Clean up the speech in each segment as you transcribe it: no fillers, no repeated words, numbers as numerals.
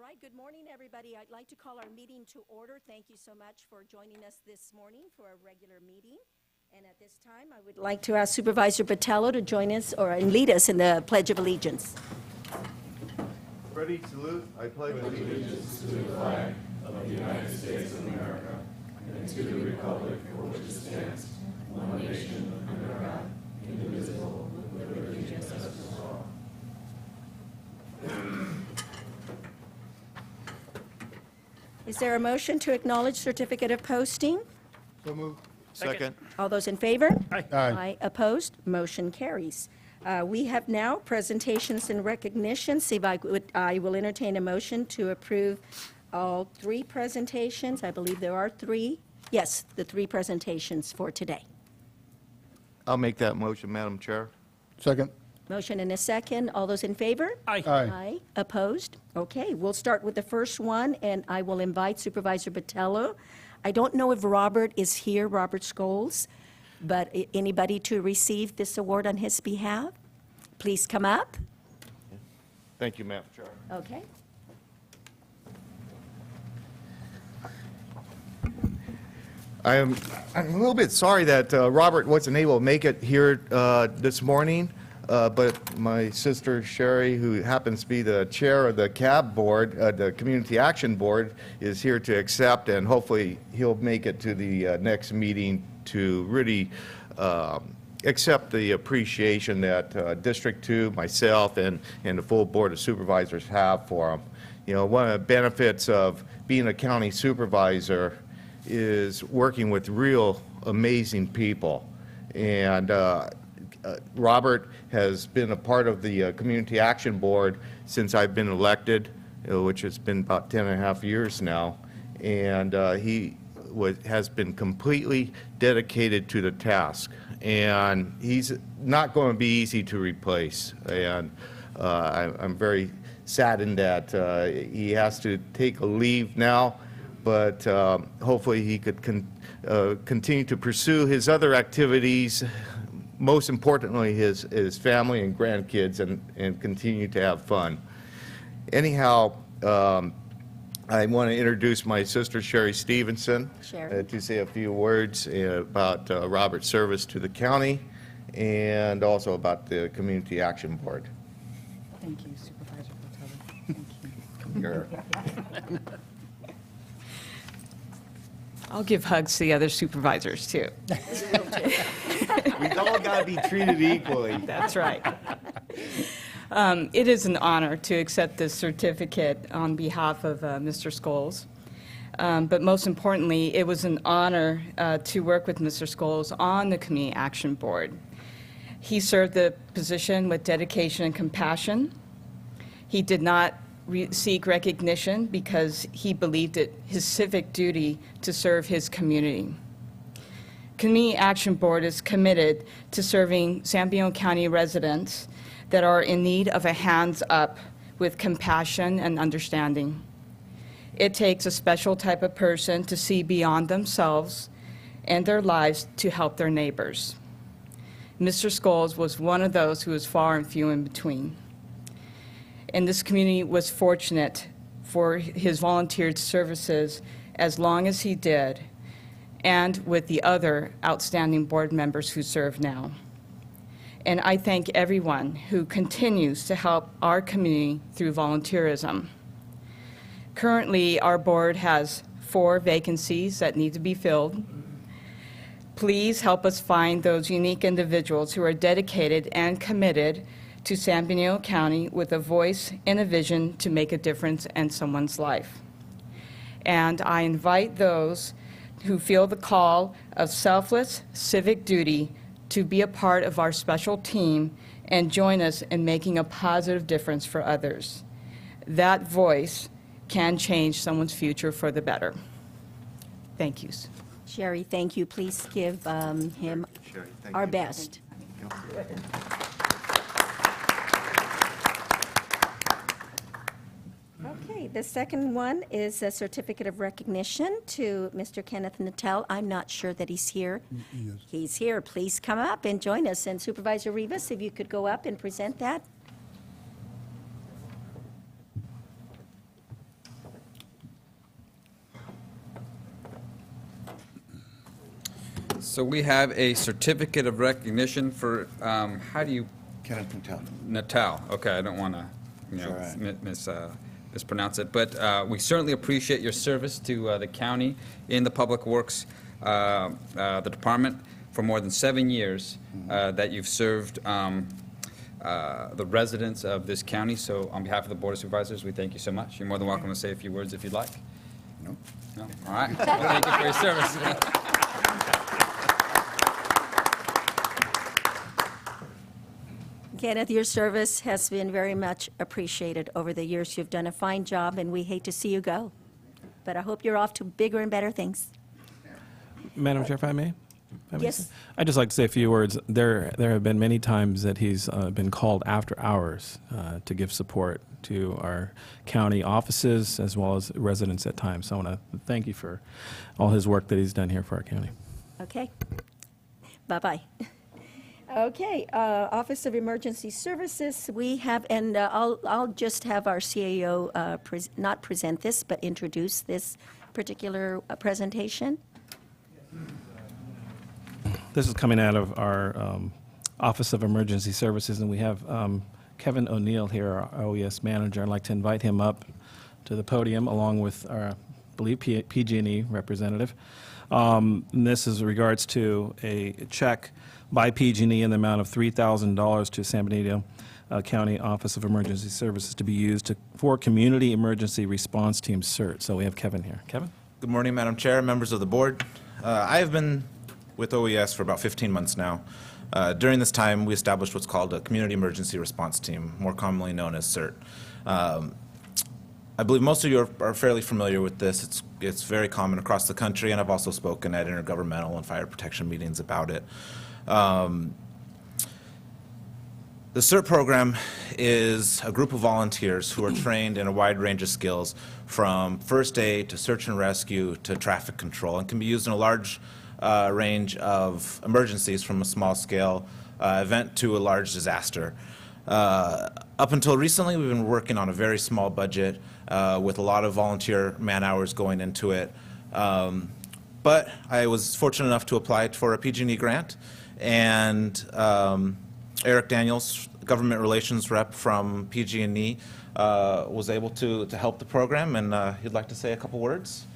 right, good morning, everybody. I'd like to call our meeting to order. Thank you so much for joining us this morning for a regular meeting. And at this time, I would like to ask Supervisor Botello to join us or lead us in the Pledge of Allegiance. Ready, salute. I pledge allegiance to the flag of the United States of America and to the republic for which it stands, one nation under God, indivisible, with liberty and justice for all. Is there a motion to acknowledge certificate of posting? So moved. Second. All those in favor? Aye. Aye. Opposed? Motion carries. We have now presentations and recognitions. I will entertain a motion to approve all three presentations. I believe there are three. Yes, the three presentations for today. I'll make that motion, Madam Chair. Second. Motion and a second. All those in favor? Aye. Aye. Opposed? Okay, we'll start with the first one, and I will invite Supervisor Botello. I don't know if Robert is here, Robert Scholes, but anybody to receive this award on his behalf? Please come up. Thank you, Madam Chair. Okay. I'm a little bit sorry that Robert wasn't able to make it here this morning, but my sister Sherry, who happens to be the chair of the CAB board, the Community Action Board, is here to accept, and hopefully he'll make it to the next meeting to really accept the appreciation that District 2, myself, and the full Board of Supervisors have for him. You know, one of the benefits of being a county supervisor is working with real amazing people. And Robert has been a part of the Community Action Board since I've been elected, which has been about 10.5 years now. And he has been completely dedicated to the task. And he's not going to be easy to replace. And I'm very saddened that he has to take a leave now, but hopefully he could continue to pursue his other activities, most importantly his family and grandkids, and continue to have fun. Anyhow, I want to introduce my sister Sherry Stevenson to say a few words about Robert's service to the county and also about the Community Action Board. Thank you, Supervisor Botello. Thank you. Come here. I'll give hugs to the other supervisors, too. We've all got to be treated equally. That's right. It is an honor to accept this certificate on behalf of Mr. Scholes. But most importantly, it was an honor to work with Mr. Scholes on the Community Action Board. He served the position with dedication and compassion. He did not seek recognition because he believed it his civic duty to serve his community. Community Action Board is committed to serving San Bernardino County residents that are in need of a hands up with compassion and understanding. It takes a special type of person to see beyond themselves and their lives to help their neighbors. Mr. Scholes was one of those who was far and few in between. And this community was fortunate for his volunteered services as long as he did, and with the other outstanding board members who serve now. And I thank everyone who continues to help our community through volunteerism. Currently, our board has 4 vacancies that need to be filled. Please help us find those unique individuals who are dedicated and committed to San Bernardino County with a voice and a vision to make a difference in someone's life. And I invite those who feel the call of selfless civic duty to be a part of our special team and join us in making a positive difference for others. That voice can change someone's future for the better. Thank you. Sherry, thank you. Please give him Sherry, thank our you. best. Okay, the second one is a certificate of recognition to Mr. Kenneth Nattel. I'm not sure that he's here. He is. He's here. Please come up and join us. And Supervisor Rivas, if you could go up and present that. So we have a certificate of recognition for, how do you, Kenneth Natal. Natal? Okay, I don't want to, It's all right. mispronounce it, but we certainly appreciate your service to the county in the Public Works, the department, for more than 7 years that you've served the residents of this county. So on behalf of the Board of Supervisors, we thank you so much. You're more than welcome to say a few words if you'd like. No? No? All right. Well, thank you for your service. Kenneth, your service has been very much appreciated over the years. You've done a fine job, and we hate to see you go. But I hope you're off to bigger and better things. Madam Chair, if I may? Yes. I'd just like to say a few words. There have been many times that he's been called after hours to give support to our county offices as well as residents at times. So I want to thank you for all his work that he's done here for our county. Okay. Bye-bye. Okay, Office of Emergency Services, we have, and I'll just have our CAO not present this, but introduce this particular presentation. This is coming out of our Office of Emergency Services, and we have Kevin O'Neill here, our OES manager. I'd like to invite him up to the podium along with our, I believe, PG&E representative. And this is in regards to a check by PG&E in the amount of $3,000 to San Benito County Office of Emergency Services to be used for Community Emergency Response Team CERT. So we have Kevin here. Kevin? Good morning, Madam Chair, members of the board. I have been with OES for about 15 months now. During this time, we established what's called a Community Emergency Response Team, more commonly known as CERT. I believe most of you are fairly familiar with this. It's very common across the country, and I've also spoken at intergovernmental and fire protection meetings about it. The CERT program is a group of volunteers who are trained in a wide range of skills, from first aid to search and rescue to traffic control, and can be used in a large range of emergencies, from a small scale event to a large disaster. Up until recently, we've been working on a very small budget with a lot of volunteer man hours going into it. But I was fortunate enough to apply for a PG&E grant, and Eric Daniels, government relations rep from PG&E, was able to help the program, and he'd like to say a couple words.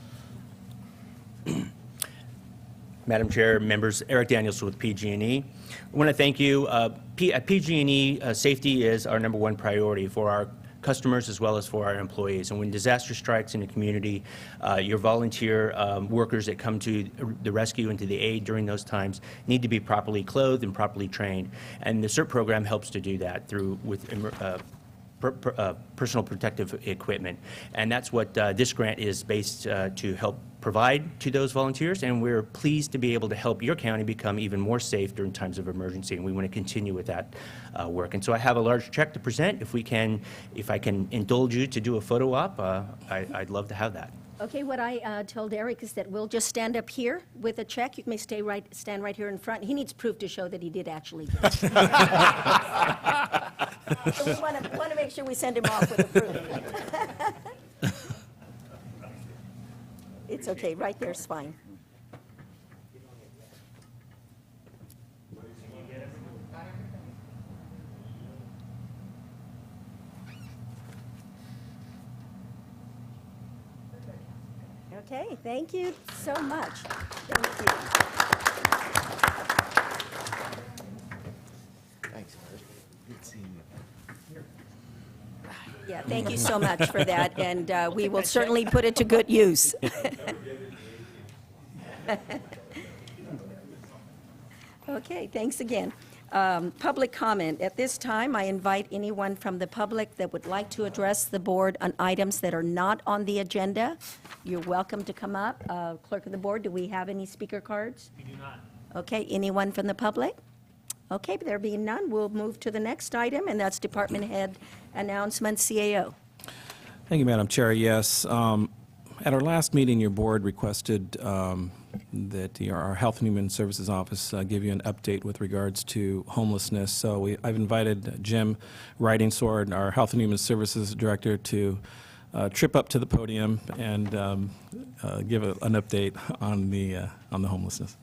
Madam Chair, members, Eric Daniels with PG&E. I want to thank you. At PG&E, safety is our #1 priority for our customers as well as for our employees. And when disaster strikes in a community, your volunteer workers that come to the rescue and to the aid during those times need to be properly clothed and properly trained. And the CERT program helps to do that through personal protective equipment. And that's what this grant is based to help provide to those volunteers, and we're pleased to be able to help your county become even more safe during times of emergency, and we want to continue with that work. And so I have a large check to present. If I can indulge you to do a photo op, I'd love to have that. Okay, what I told Eric is that we'll just stand up here with a check. You may stand right here in front. He needs proof to show that he did actually do it. So we want to make sure we send him off with the proof. It's okay, right there's fine. Okay, thank you so much. Thank you. Thanks, Bert. Good seeing you. Yeah, thank you so much for that, and we will certainly put it to good use. Okay, thanks again. Public comment. At this time, I invite anyone from the public that would like to address the board on items that are not on the agenda. You're welcome to come up. Clerk of the board, do we have any speaker cards? We do not. Okay, anyone from the public? Okay, there being none, we'll move to the next item, and that's department head announcement, CAO. Thank you, Madam Chair. Yes. At our last meeting, your board requested that our Health and Human Services Office give you an update with regards to homelessness. So I've invited Jim Riding Sword, our Health and Human Services Director, to trip up to the podium and give an update on the homelessness.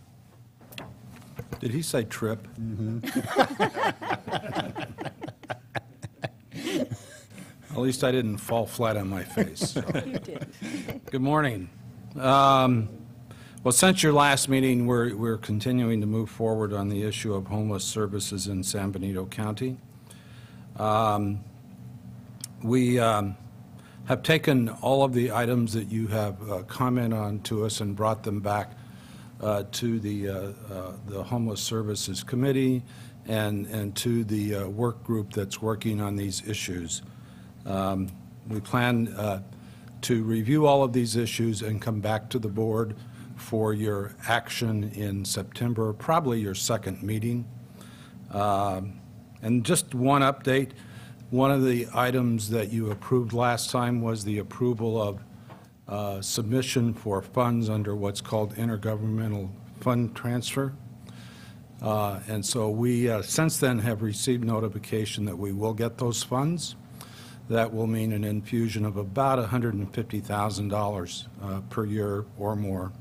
Did he say trip? At least I didn't fall flat on my face. so. You did. Good morning. Well, since your last meeting, we're continuing to move forward on the issue of homeless services in San Benito County. We have taken all of the items that you have commented on to us and brought them back to the Homeless Services Committee and to the work group that's working on these issues. We plan to review all of these issues and come back to the board for your action in September, probably your second meeting. And just one update, one of the items that you approved last time was the approval of submission for funds under what's called intergovernmental fund transfer. And so we, since then, have received notification that we will get those funds. That will mean an infusion of about $150,000 per year or more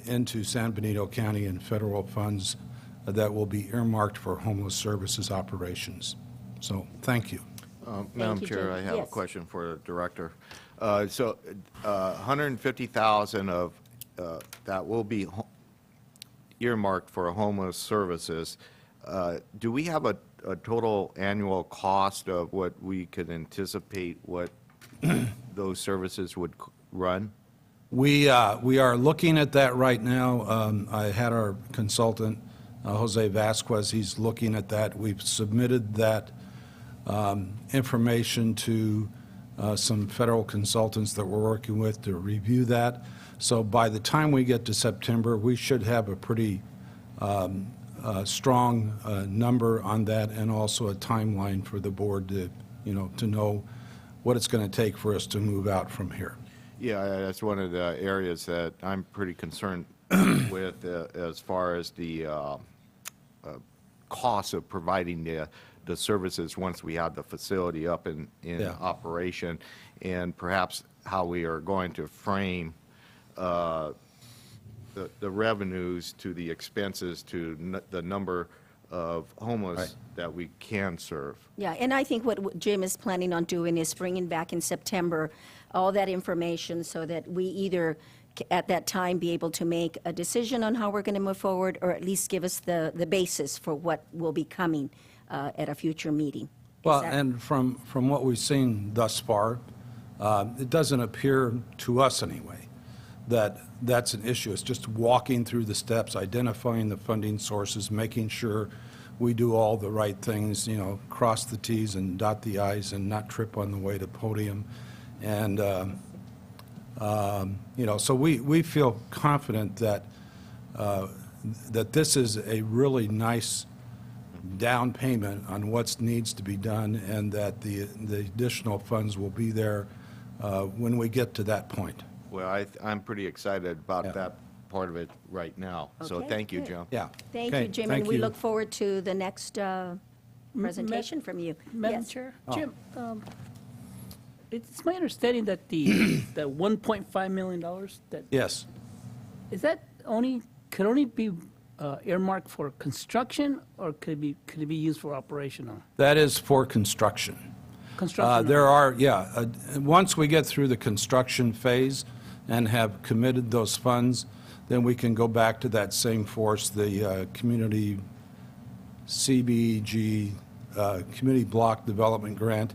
into San Benito County and federal funds that will be earmarked for homeless services operations. So, thank you. Madam you, Chair, Jim. I have a Yes. question for the director. So, 150,000 of that will be earmarked for homeless services. Do we have a total annual cost of what we could anticipate what those services would run? We are looking at that right now. I had our consultant, Jose Vasquez, he's looking at that. We've submitted that information to some federal consultants that we're working with to review that. So by the time we get to September, we should have a pretty strong number on that and also a timeline for the board to, to know what it's going to take for us to move out from here. Yeah, that's one of the areas that I'm pretty concerned with as far as the cost of providing the services once we have the facility up in Yeah. operation, and perhaps how we are going to frame the revenues to the expenses to the number of homeless Right. that we can serve. Yeah, and I think what Jim is planning on doing is bringing back in September all that information so that we either at that time be able to make a decision on how we're going to move forward, or at least give us the basis for what will be coming at a future meeting. Is Well, that- and from what we've seen thus far, it doesn't appear to us anyway that that's an issue. It's just walking through the steps, identifying the funding sources, making sure we do all the right things, cross the Ts and dot the Is and not trip on the way to podium. And, so we feel confident that that this is a really nice down payment on what needs to be done, and that the additional funds will be there when we get to that point. Well, I'm pretty excited about Yeah. that part of it right now. So Okay, thank you, good. Jim. Yeah. Thank Okay, you, Jim, thank and we you. look forward to the next presentation from you. Madam Yes. Chair? Oh. Jim, it's my understanding that the $1.5 million, that, Yes. is that could only be earmarked for construction, or could it be used for operational? That is for construction. Construction. There are, once we get through the construction phase and have committed those funds, then we can go back to that same force, the community CBG, Community Block Development Grant.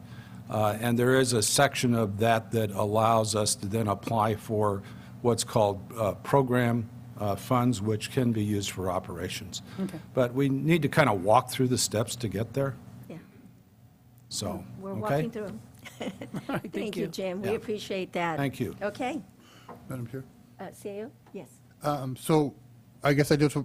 And there is a section of that that allows us to then apply for what's called program funds, which can be used for operations. Okay. But we need to kind of walk through the steps to get there, Yeah, so, we're okay? walking through 'em. All right, Thank you, Jim. We Yeah. appreciate that. Thank you. Okay. Madam Chair? CAO? Yes. So I guess actually,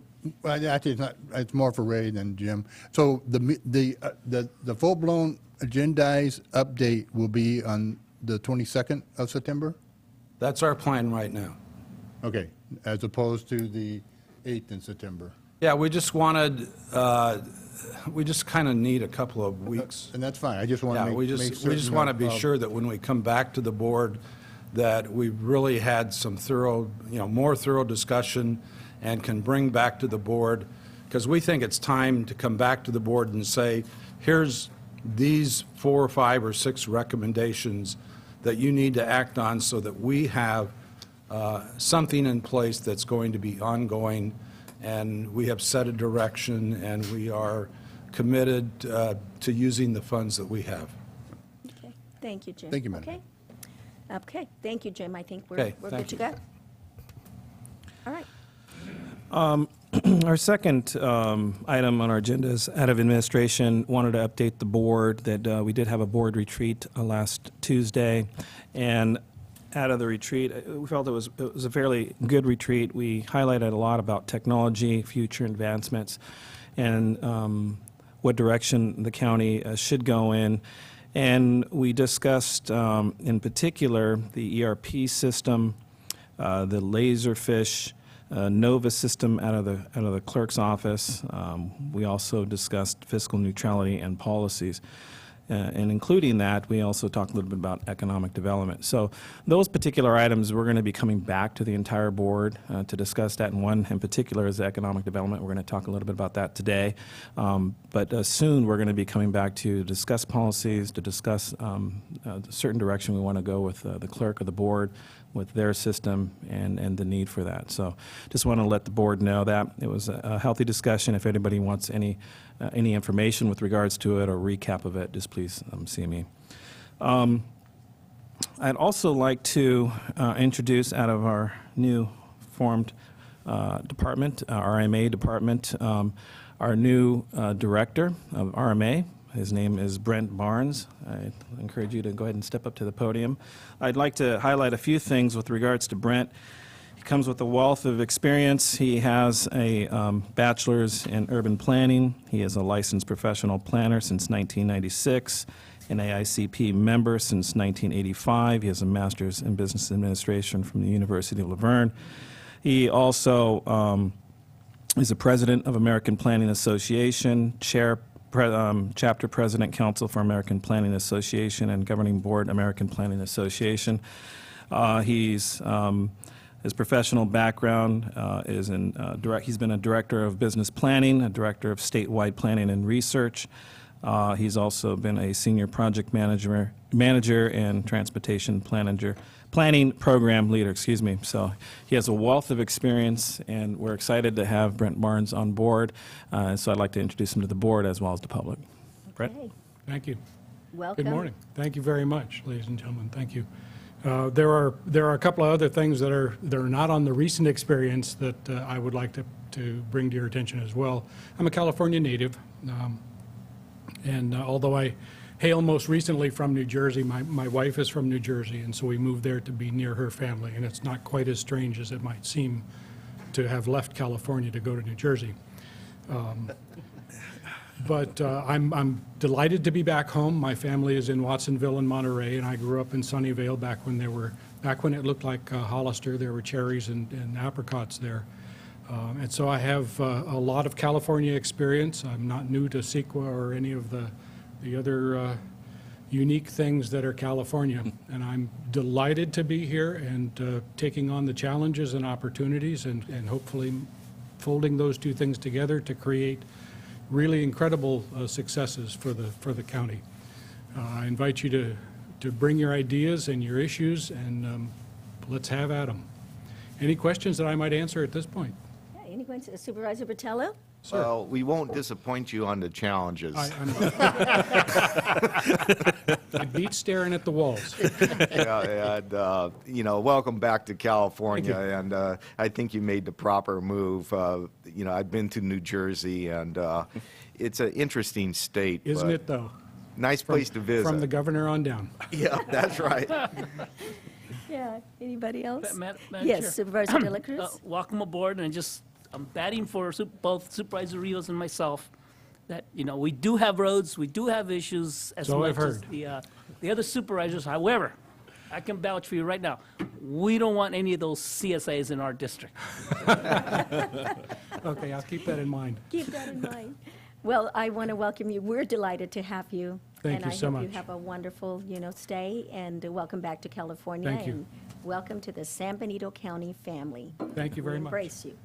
it's not, it's more for Ray than Jim. So the full-blown agendized update will be on the 22nd of September? That's our plan right now. Okay, as opposed to the 8th in September. Yeah, we just wanted, we just kind of need a couple of weeks. And that's fine, I just want Yeah, to we make just certain want to be of- sure that when we come back to the board, that we've really had some thorough, more thorough discussion and can bring back to the board, because we think it's time to come back to the board and say, here's these 4 or 5 or 6 recommendations that you need to act on so that we have something in place that's going to be ongoing, and we have set a direction, and we are committed to using the funds that we have. Okay, thank you, Jim. Thank you, Madam. Okay. Okay, thank you, Jim. I think Okay, we're good thank to you. go. All right. Our second item on our agenda is out of administration. Wanted to update the board that we did have a board retreat last Tuesday, and out of the retreat, we felt it was a fairly good retreat. We highlighted a lot about technology, future advancements, and what direction the county should go in. And we discussed, in particular, the ERP system, the Laserfish, Nova system out of the clerk's office. We also discussed fiscal neutrality and policies. And including that, we also talked a little bit about economic development. So those particular items, we're going to be coming back to the entire board to discuss that. And one in particular is economic development. We're going to talk a little bit about that today. But soon we're going to be coming back to discuss policies, to discuss a certain direction we want to go with the clerk of the board, with their system, and the need for that. So just want to let the board know that. It was a healthy discussion. If anybody wants any information with regards to it or recap of it, just please see me. I'd also like to introduce out of our new formed department, RMA department, our new director of RMA. His name is Brent Barnes. I encourage you to go ahead and step up to the podium. I'd like to highlight a few things with regards to Brent. He comes with a wealth of experience. He has a bachelor's in urban planning. He is a licensed professional planner since 1996, an AICP member since 1985. He has a master's in business administration from the University of Laverne. He also is a president of American Planning Association, chapter president, Council for American Planning Association, and governing board, American Planning Association. His professional background is in he's been a director of business planning, a director of statewide planning and research. He's also been a senior project manager and transportation planning program leader, So he has a wealth of experience, and we're excited to have Brent Barnes on board. So I'd like to introduce him to the board as well as the public. Brent? Okay. Thank you. Welcome. Good morning. Thank you very much, ladies and gentlemen. Thank you. There are a couple of other things that are not on the recent experience that I would like to bring to your attention as well. I'm a California native, and although I hail most recently from New Jersey, my wife is from New Jersey, and so we moved there to be near her family, and it's not quite as strange as it might seem to have left California to go to New Jersey. But I'm delighted to be back home. My family is in Watsonville and Monterey, and I grew up in Sunnyvale back when it looked like Hollister. There were cherries and apricots there. And so I have a lot of California experience. I'm not new to CEQA or any of the other unique things that are California. And I'm delighted to be here and taking on the challenges and opportunities and hopefully folding those two things together to create really incredible successes for the county. I invite you to bring your ideas and your issues, and let's have at them. Any questions that I might answer at this point? Yeah, anyone, Supervisor Botello? Well, we won't disappoint you on the challenges. I beat staring at the walls. Yeah, and, welcome back to California, and I think you made the proper move. I've been to New Jersey, and it's an interesting state. Isn't but it, though? Nice place to visit. From the governor on down. Yeah, that's right. Yeah, anybody else? Madam Yes, Chair. Supervisor De La Cruz? Welcome aboard, and I'm batting for both Supervisor Rios and myself, that, we do have roads, we do have issues as So much I've as heard. the other supervisors. However, I can vouch for you right now, we don't want any of those CSAs in our district. Okay, I'll keep that in mind. Keep that in mind. Well, I want to welcome you. We're delighted to have you Thank you so And I hope much. you have a wonderful, stay, and welcome back to California. Thank you. And welcome to the San Benito County family. Thank you very We much. embrace you.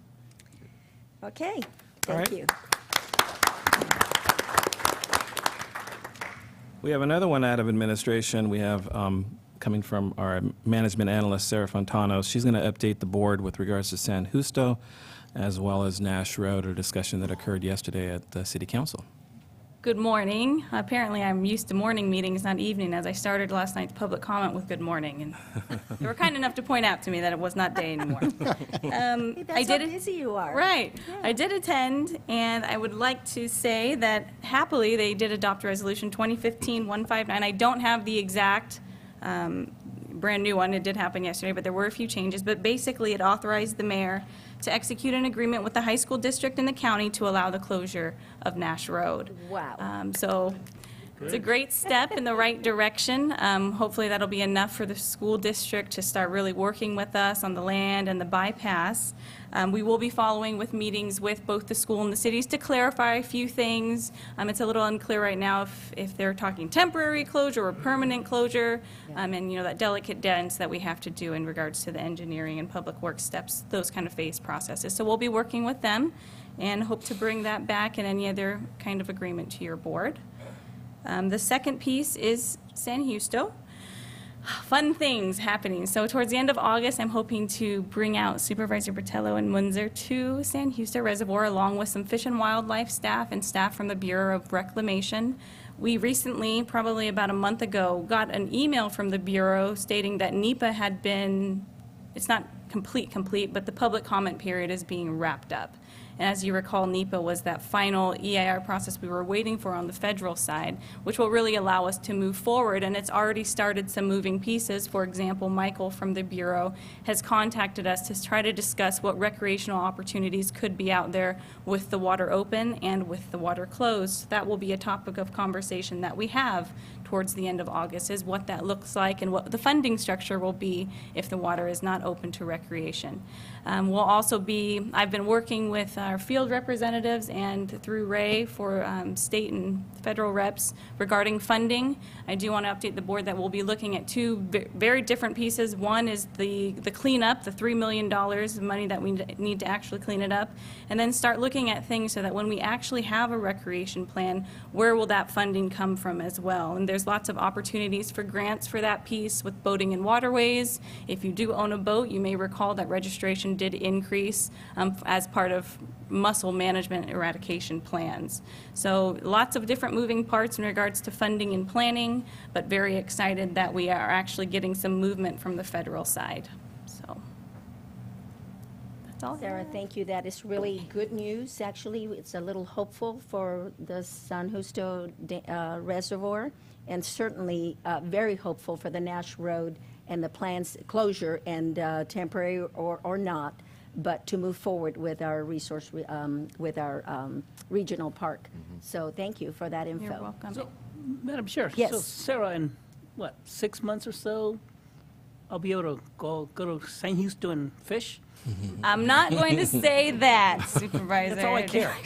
Okay, All thank right. you. We have another one out of administration. We have coming from our management analyst, Sarah Fontanos. She's going to update the board with regards to San Justo, as well as Nash Road, a discussion that occurred yesterday at the city council. Good morning. Apparently, I'm used to morning meetings, not evening, as I started last night's public comment with good morning. And they were kind enough to point out to me that it was not day anymore. Hey, that's how busy you are. Right. I did attend, and I would like to say that happily, they did adopt Resolution 2015-159. I don't have the exact brand new one. It did happen yesterday, but there were a few changes. But basically, it authorized the mayor to execute an agreement with the high school district and the county to allow the closure of Nash Road. Wow. So it's a great step in the right direction. Hopefully, that'll be enough for the school district to start really working with us on the land and the bypass. We will be following with meetings with both the school and the cities to clarify a few things. It's a little unclear right now if they're talking temporary closure or permanent closure, and, that delicate dance that we have to do in regards to the engineering and public works steps, those kind of phase processes. So we'll be working with them and hope to bring that back and any other kind of agreement to your board. The second piece is San Justo. Fun things happening. So towards the end of August, I'm hoping to bring out Supervisor Bertello and Munzer to San Justo Reservoir, along with some Fish and Wildlife staff and staff from the Bureau of Reclamation. We recently, probably about a month ago, got an email from the Bureau stating that NEPA had been, it's not complete, but the public comment period is being wrapped up. And as you recall, NEPA was that final EIR process we were waiting for on the federal side, which will really allow us to move forward. And it's already started some moving pieces. For example, Michael from the Bureau has contacted us to try to discuss what recreational opportunities could be out there with the water open and with the water closed. That will be a topic of conversation that we have towards the end of August, is what that looks like and what the funding structure will be if the water is not open to recreation. We'll also be, I've been working with our field representatives and through Ray for state and federal reps regarding funding. I do want to update the board that we'll be looking at two very different pieces. One is the cleanup, the $3 million of money that we need to actually clean it up, and then start looking at things so that when we actually have a recreation plan, where will that funding come from as well? And there's lots of opportunities for grants for that piece with boating and waterways. If you do own a boat, you may recall that registration did increase as part of mussel management eradication plans. So lots of different moving parts in regards to funding and planning, but very excited that we are actually getting some movement from the federal side. So that's all. Sarah, thank you. That is really good news. Actually, it's a little hopeful for the San Justo Reservoir, and certainly very hopeful for the Nash Road and the plans closure and temporary or not, but to move forward with our resource, with our regional park. So thank you for that info. You're welcome. So, Madam Chair. Yes. So Sarah, in 6 months or so, I'll be able to go to San Justo and fish? I'm not going to say that, Supervisor. That's all I care.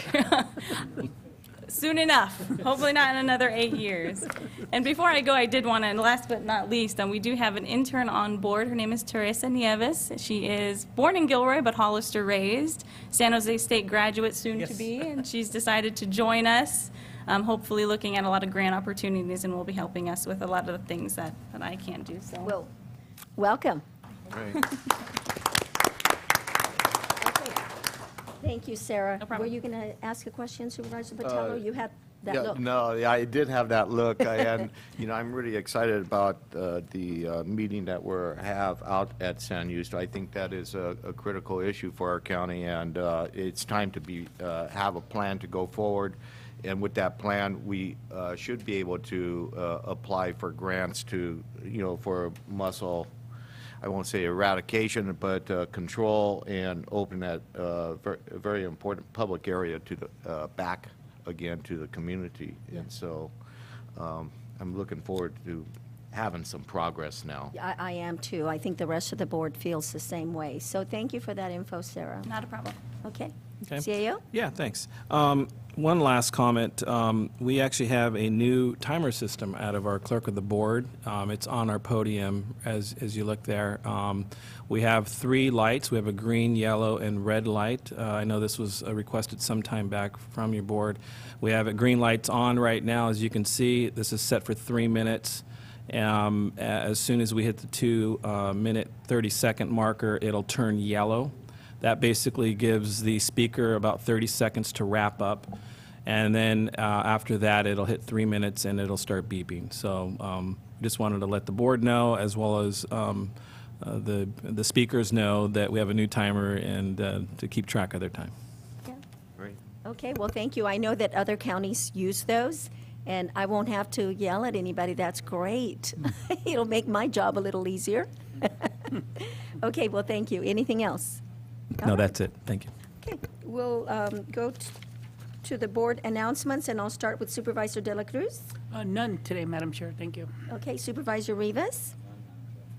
Soon enough. Hopefully not in another 8 years. And before I go, I did want to, and last but not least, we do have an intern on board. Her name is Teresa Nieves. She is born in Gilroy, but Hollister raised. San Jose State graduate soon to be, and she's decided to join us, hopefully looking at a lot of grant opportunities, and will be helping us with a lot of the things that I can't do. So. Well, welcome. Right. Thank you, Sarah. No problem. Were you going to ask a question, Supervisor Botello? You had that Yeah, look. no, yeah, I did have that look, and, I'm really excited about the meeting that we're have out at San Justo. I think that is a critical issue for our county, and it's time to have a plan to go forward. And with that plan, we should be able to apply for grants to, for mussel, I won't say eradication, but control and open that very important public area to the back again to the community. And so I'm looking forward to having some progress now. I am too. I think the rest of the board feels the same way. So thank you for that info, Sarah. Not a problem. Okay. Okay. CAO? Yeah, thanks. One last comment. We actually have a new timer system out of our clerk of the board. It's on our podium as you look there. We have 3 lights. We have a green, yellow, and red light. I know this was requested some time back from your board. We have green lights on right now. As you can see, this is set for 3 minutes. As soon as we hit the 2-minute, 30-second marker, it'll turn yellow. That basically gives the speaker about 30 seconds to wrap up, and then after that, it'll hit 3 minutes and it'll start beeping. So just wanted to let the board know, as well as the speakers know, that we have a new timer and to keep track of their time. Yeah. Great. Okay, well, thank you. I know that other counties use those, and I won't have to yell at anybody. That's great. It'll make my job a little easier. Okay, well, thank you. Anything else? No, that's it. Thank you. Okay, we'll go to the board announcements, and I'll start with Supervisor De La Cruz. None today, Madam Chair. Thank you. Okay, Supervisor Rivas.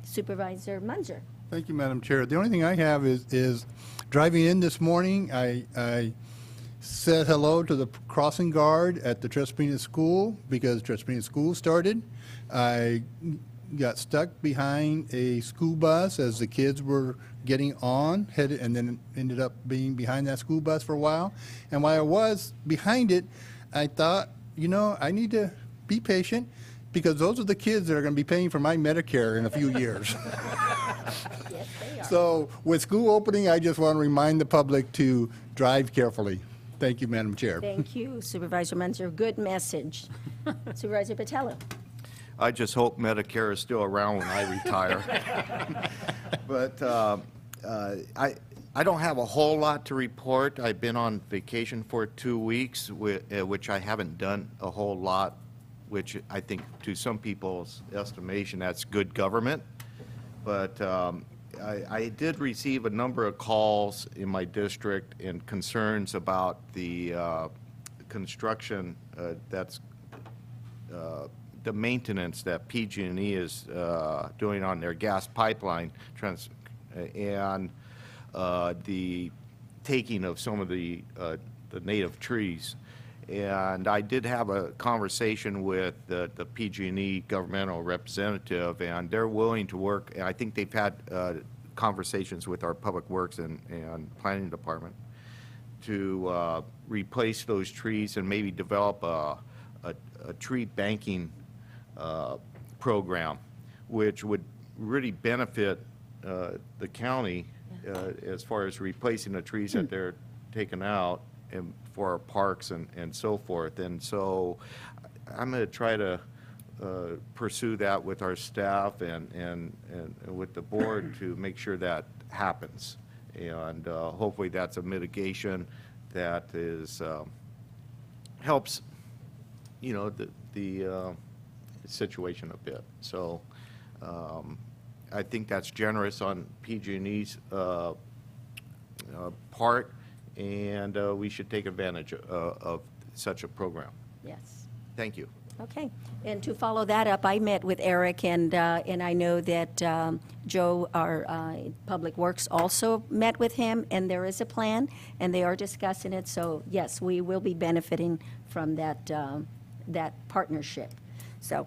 Supervisor Munzer. Thank you, Madam Chair. The only thing I have is driving in this morning, I said hello to the crossing guard at the Tres Pinas School because Tres Pinas School started. I got stuck behind a school bus as the kids were getting on, headed, and then ended up being behind that school bus for a while. And while I was behind it, I thought, I need to be patient because those are the kids that are going to be paying for my Medicare in a few years. Yes, they are. So with school opening, I just want to remind the public to drive carefully. Thank you, Madam Chair. Thank you, Supervisor Munzer. Good message. Supervisor Patello. I just hope Medicare is still around when I retire. But I don't have a whole lot to report. I've been on vacation for 2 weeks, which I haven't done a whole lot, which I think to some people's estimation, that's good government. But I did receive a number of calls in my district and concerns about the construction that's the maintenance that PG&E is doing on their gas pipeline and the taking of some of the native trees. And I did have a conversation with the PG&E governmental representative, and they're willing to work. And I think they've had conversations with our Public Works and Planning Department to replace those trees and maybe develop a tree banking program, which would really benefit the county as far as replacing the trees that they're taking out and for our parks and so forth. And so I'm going to try to pursue that with our staff and with the board to make sure that happens. And hopefully that's a mitigation that is helps, the situation a bit. So I think that's generous on PG&E's part, and we should take advantage of such a program. Yes. Thank you. Okay. And to follow that up, I met with Eric, and I know that Joe, our Public Works, also met with him, and there is a plan, and they are discussing it. So, yes, we will be benefiting from that partnership. So,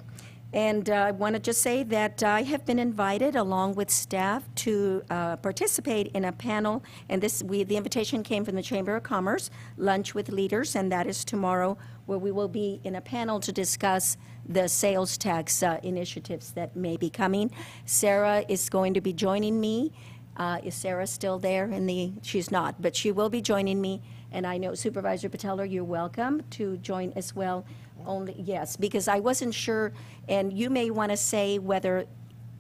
and I want to just say that I have been invited, along with staff, to participate in a panel, and the invitation came from the Chamber of Commerce, Lunch with Leaders, and that is tomorrow, where we will be in a panel to discuss the sales tax initiatives that may be coming. Sarah is going to be joining me. Is Sarah still there? She's not, but she will be joining me, and I know Supervisor Patello, you're welcome to join as well. Yes, because I wasn't sure, and you may want to say whether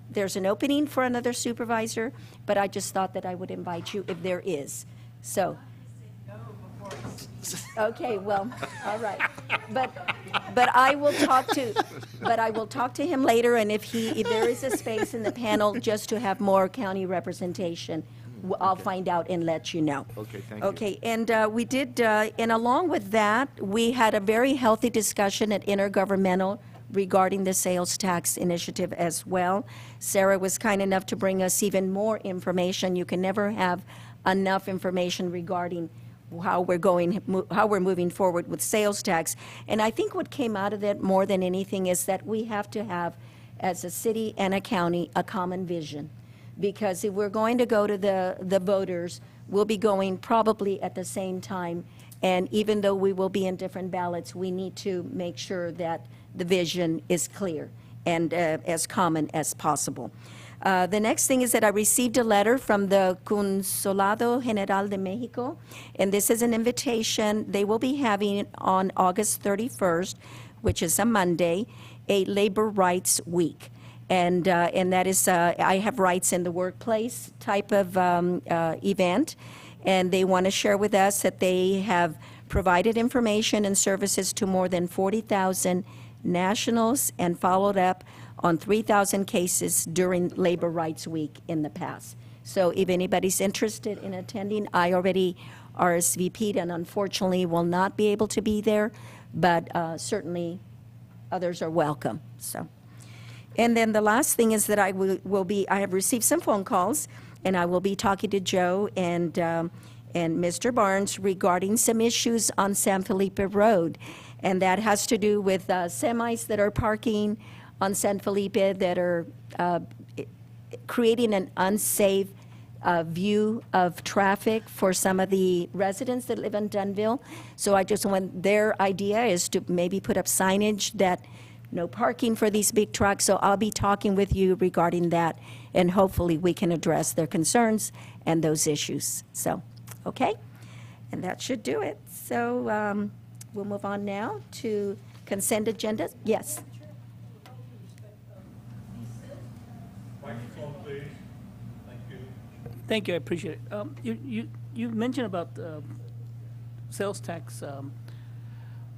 there's an opening for another supervisor, but I just thought that I would invite you if there is. So. Okay, well, all right. But I will talk to him later, and if there is a space in the panel just to have more county representation, I'll find out and let you know. Okay, thank you. Okay, and we did, and along with that, we had a very healthy discussion at Intergovernmental regarding the sales tax initiative as well. Sarah was kind enough to bring us even more information. You can never have enough information regarding how we're moving forward with sales tax. And I think what came out of that more than anything is that we have to have, as a city and a county, a common vision. Because if we're going to go to the voters, we'll be going probably at the same time. And even though we will be in different ballots, we need to make sure that the vision is clear and as common as possible. The next thing is that I received a letter from the Consulado General de Mexico, and this is an invitation. They will be having on August 31st, which is a Monday, a Labor Rights Week. And that is, I have rights in the workplace type of event. And they want to share with us that they have provided information and services to more than 40,000 nationals and followed up on 3,000 cases during Labor Rights Week in the past. So if anybody's interested in attending, I already RSVP'd and unfortunately will not be able to be there, but certainly others are welcome. So, and then the last thing is that I have received some phone calls, and I will be talking to Joe and Mr. Barnes regarding some issues on San Felipe Road. And that has to do with semis that are parking on San Felipe that are creating an unsafe view of traffic for some of the residents that live in Dunville. So I just want, their idea is to maybe put up signage that no parking for these big trucks. So I'll be talking with you regarding that, and hopefully we can address their concerns and those issues. So, okay? And that should do it. So we'll move on now to consent agenda. Yes. Microphone, please. Thank you. Thank you, I appreciate it. You mentioned about sales tax.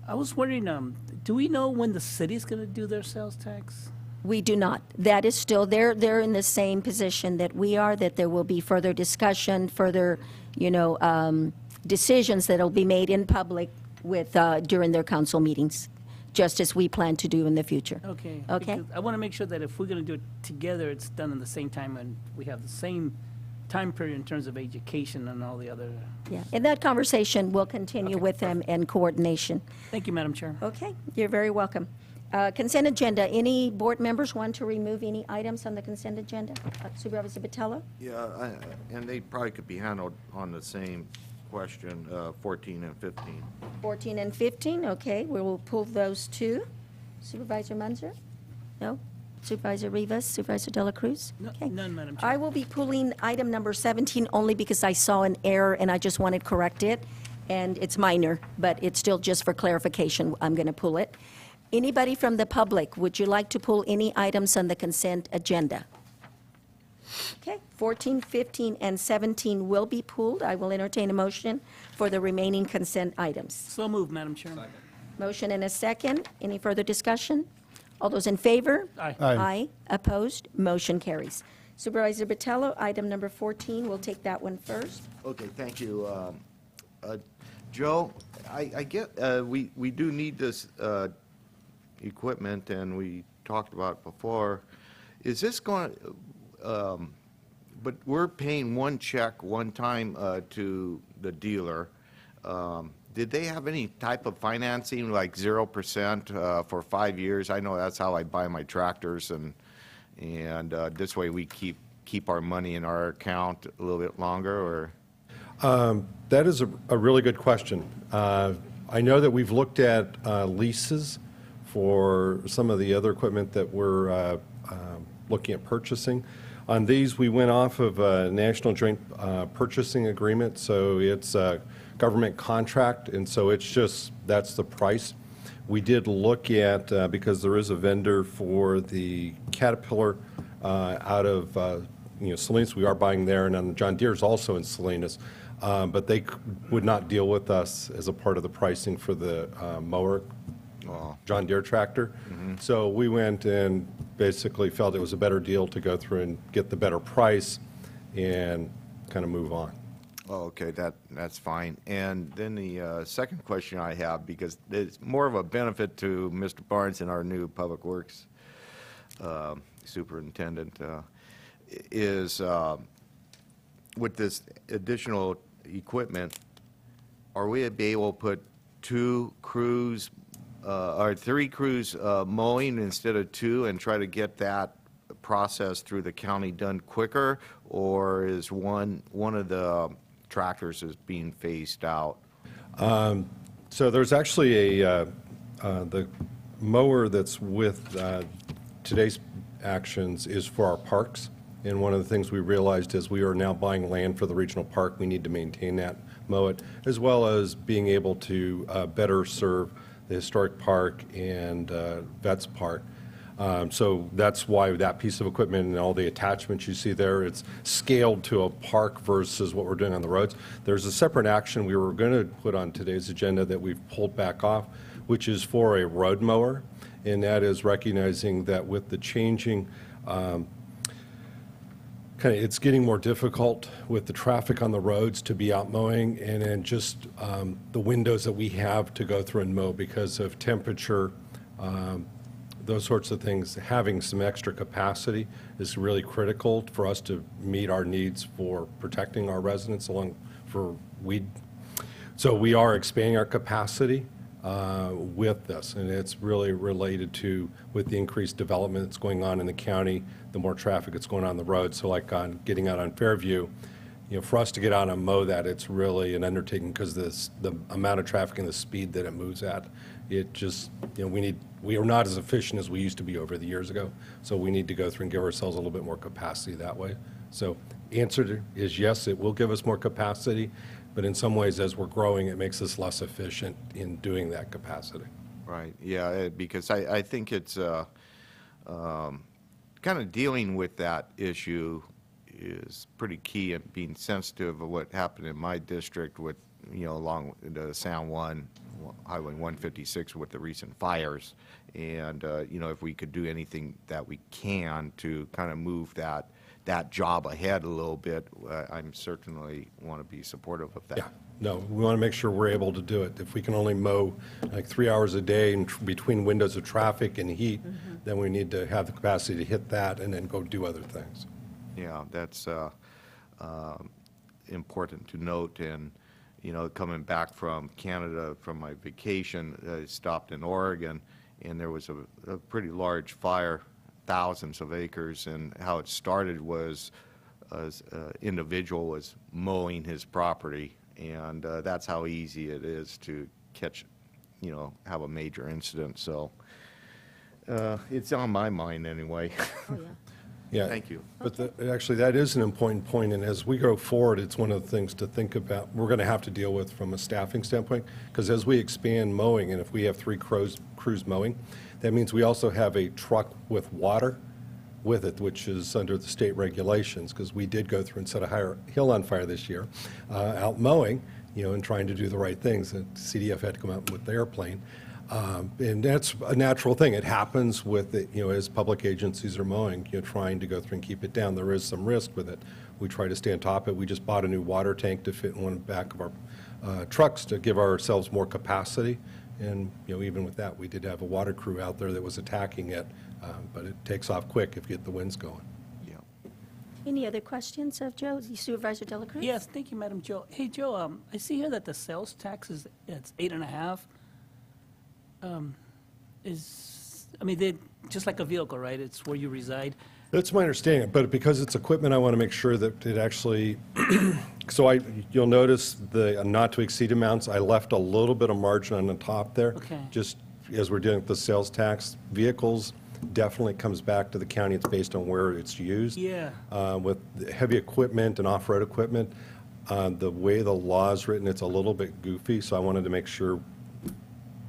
I was wondering, do we know when the city's going to do their sales tax? We do not. That is still, they're in the same position that we are, that there will be further discussion, further, decisions that'll be made in public with, during their council meetings, just as we plan to do in the future. Okay. Okay? Because I want to make sure that if we're going to do it together, it's done in the same time and we have the same time period in terms of education and all the other. Yeah, and that conversation will continue with them and coordination. Thank you, Madam Chair. Okay, you're very welcome. Consent agenda, any board members want to remove any items on the consent agenda? Supervisor Botello? Yeah, and they probably could be handled on the same question, 14 and 15. 14 and 15, okay, we will pull those two. Supervisor Munzer? No? Supervisor Rivas, Supervisor De La Cruz? No, Okay. none, Madam Chair. I will be pulling item number 17 only because I saw an error and I just wanted to correct it. And it's minor, but it's still just for clarification, I'm going to pull it. Anybody from the public, would you like to pull any items on the consent agenda? Okay, 14, 15, and 17 will be pulled. I will entertain a motion for the remaining consent items. So moved, Madam Chair. Motion and a second. Any further discussion? All those in favor? Aye. Aye. Opposed? Motion carries. Supervisor Botello, item number 14, we'll take that one first. Okay, thank you. Joe, I get, we do need this equipment, and we talked about it before. Is this going, but we're paying one check one time to the dealer. Did they have any type of financing, like 0% for 5 years? I know that's how I buy my tractors, and this way we keep our money in our account a little bit longer, or? That is a really good question. I know that we've looked at leases for some of the other equipment that we're looking at purchasing. On these, we went off of a National Joint Purchasing Agreement, so it's a government contract, and so it's just, that's the price. We did look at, because there is a vendor for the Caterpillar out of Salinas, we are buying there, and then John Deere's also in Salinas, but they would not deal with us as a part of the pricing for the mower, John Deere tractor. So we went and basically felt it was a better deal to go through and get the better price and kind of move on. Oh, okay, that's fine. And then the second question I have, because it's more of a benefit to Mr. Barnes and our new Public Works superintendent, is with this additional equipment, are we be able to put 2 crews, or 3 crews mowing instead of 2 and try to get that process through the county done quicker? Or is one of the tractors is being phased out? So there's actually the mower that's with today's actions is for our parks. And one of the things we realized is we are now buying land for the regional park. We need to maintain that, mow it, as well as being able to better serve the historic park and Vets Park. So that's why that piece of equipment and all the attachments you see there, it's scaled to a park versus what we're doing on the roads. There's a separate action we were going to put on today's agenda that we've pulled back off, which is for a road mower. And that is recognizing that with the changing it's getting more difficult with the traffic on the roads to be out mowing, and then just the windows that we have to go through and mow because of temperature, those sorts of things. Having some extra capacity is really critical for us to meet our needs for protecting our residents for weed. So we are expanding our capacity with this, and it's really related to with the increased development that's going on in the county, the more traffic that's going on the road. So like on getting out on Fairview, for us to get out and mow that, it's really an undertaking because the amount of traffic and the speed that it moves at, it just, we are not as efficient as we used to be over the years ago. So we need to go through and give ourselves a little bit more capacity that way. So answer is yes, it will give us more capacity. But in some ways, as we're growing, it makes us less efficient in doing that capacity. Right, yeah, because I think it's kind of dealing with that issue is pretty key and being sensitive of what happened in my district with, along the San Juan Highway 156 with the recent fires. And, if we could do anything that we can to kind of move that job ahead a little bit, I'm certainly want to be supportive of that. Yeah, no, we want to make sure we're able to do it. If we can only mow like 3 hours a day in between windows of traffic and heat, then we need to have the capacity to hit that and then go do other things. Yeah, that's important to note. And, coming back from Canada from my vacation, I stopped in Oregon, and there was a pretty large fire, thousands of acres, and how it started was an individual was mowing his property, and that's how easy it is to catch, have a major incident. So it's on my mind anyway. Oh, yeah. Yeah. Thank you. But actually, that is an important point, and as we go forward, it's one of the things to think about, we're going to have to deal with from a staffing standpoint, because as we expand mowing, and if we have 3 crews mowing, that means we also have a truck with water with it, which is under the state regulations, because we did go through and set a hill on fire this year, out mowing, and trying to do the right things. And CDF had to come out with the airplane. And that's a natural thing. It happens with it, as public agencies are mowing, trying to go through and keep it down. There is some risk with it. We try to stay on top of it. We just bought a new water tank to fit in one back of our trucks to give ourselves more capacity. And, even with that, we did have a water crew out there that was attacking it, but it takes off quick if you get the winds going. Yeah. Any other questions of Joe? Supervisor Dela Cruz? Yes, thank you, Madam Joe. Hey, Joe, I see here that the sales tax is, it's 8.5. They're just like a vehicle, right? It's where you reside. That's my understanding, but because it's equipment, I want to make sure that it actually, so you'll notice the not to exceed amounts, I left a little bit of margin on the top there. Okay. Just as we're dealing with the sales tax, vehicles definitely comes back to the county, it's based on where it's used. Yeah. With heavy equipment and off-road equipment, the way the law is written, it's a little bit goofy, so I wanted to make sure,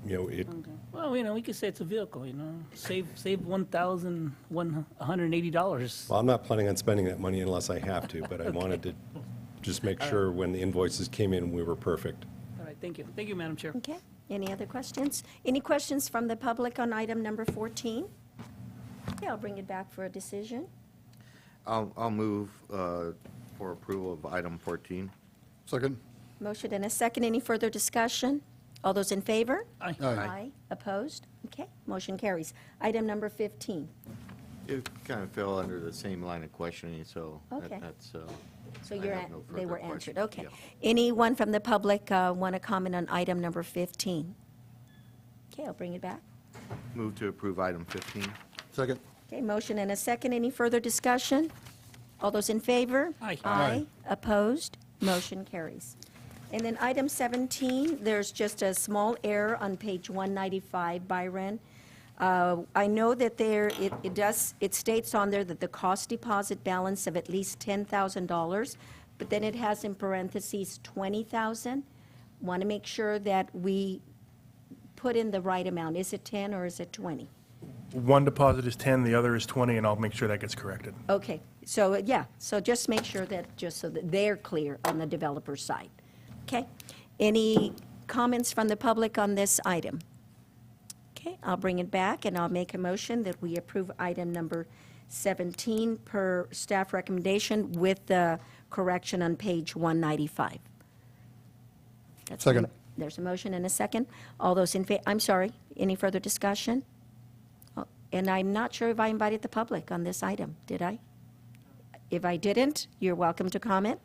it, Okay. Well, we could say it's a vehicle, Save $1,180. well, I'm not planning on spending that money unless I have to, but I wanted to just make sure when the invoices came in, we were perfect. All right, thank you. Thank you, Madam Chair. Okay. Any other questions? Any questions from the public on item number 14? Okay, I'll bring it back for a decision. I'll move for approval of item 14. Second. Motion and a second. Any further discussion? All those in favor? Aye. Aye. Opposed? Okay, motion carries. Item number 15. It kind of fell under the same line of questioning, so Okay. that's So I have no they further were answered, questions. okay. Yeah. Anyone from the public want to comment on item number 15? Okay, I'll bring it back. Move to approve item 15. Second. Okay, motion and a second. Any further discussion? All those in favor? Aye. Aye. Opposed? Motion carries. And then item 17, there's just a small error on page 195, Byron. I know that it states on there that the cost deposit balance of at least $10,000, but then it has in parentheses 20,000. Want to make sure that we put in the right amount. Is it 10 or is it 20? One deposit is 10, the other is 20, and I'll make sure that gets corrected. Okay, so, yeah, so just make sure that, just so that they're clear on the developer's side. Okay? Any comments from the public on this item? Okay, I'll bring it back, and I'll make a motion that we approve item number 17 per staff recommendation with the correction on page 195. That's my- Second. There's a motion and a second. All those in favor, I'm sorry, any further discussion? And I'm not sure if I invited the public on this item, did I? If I didn't, you're welcome to comment.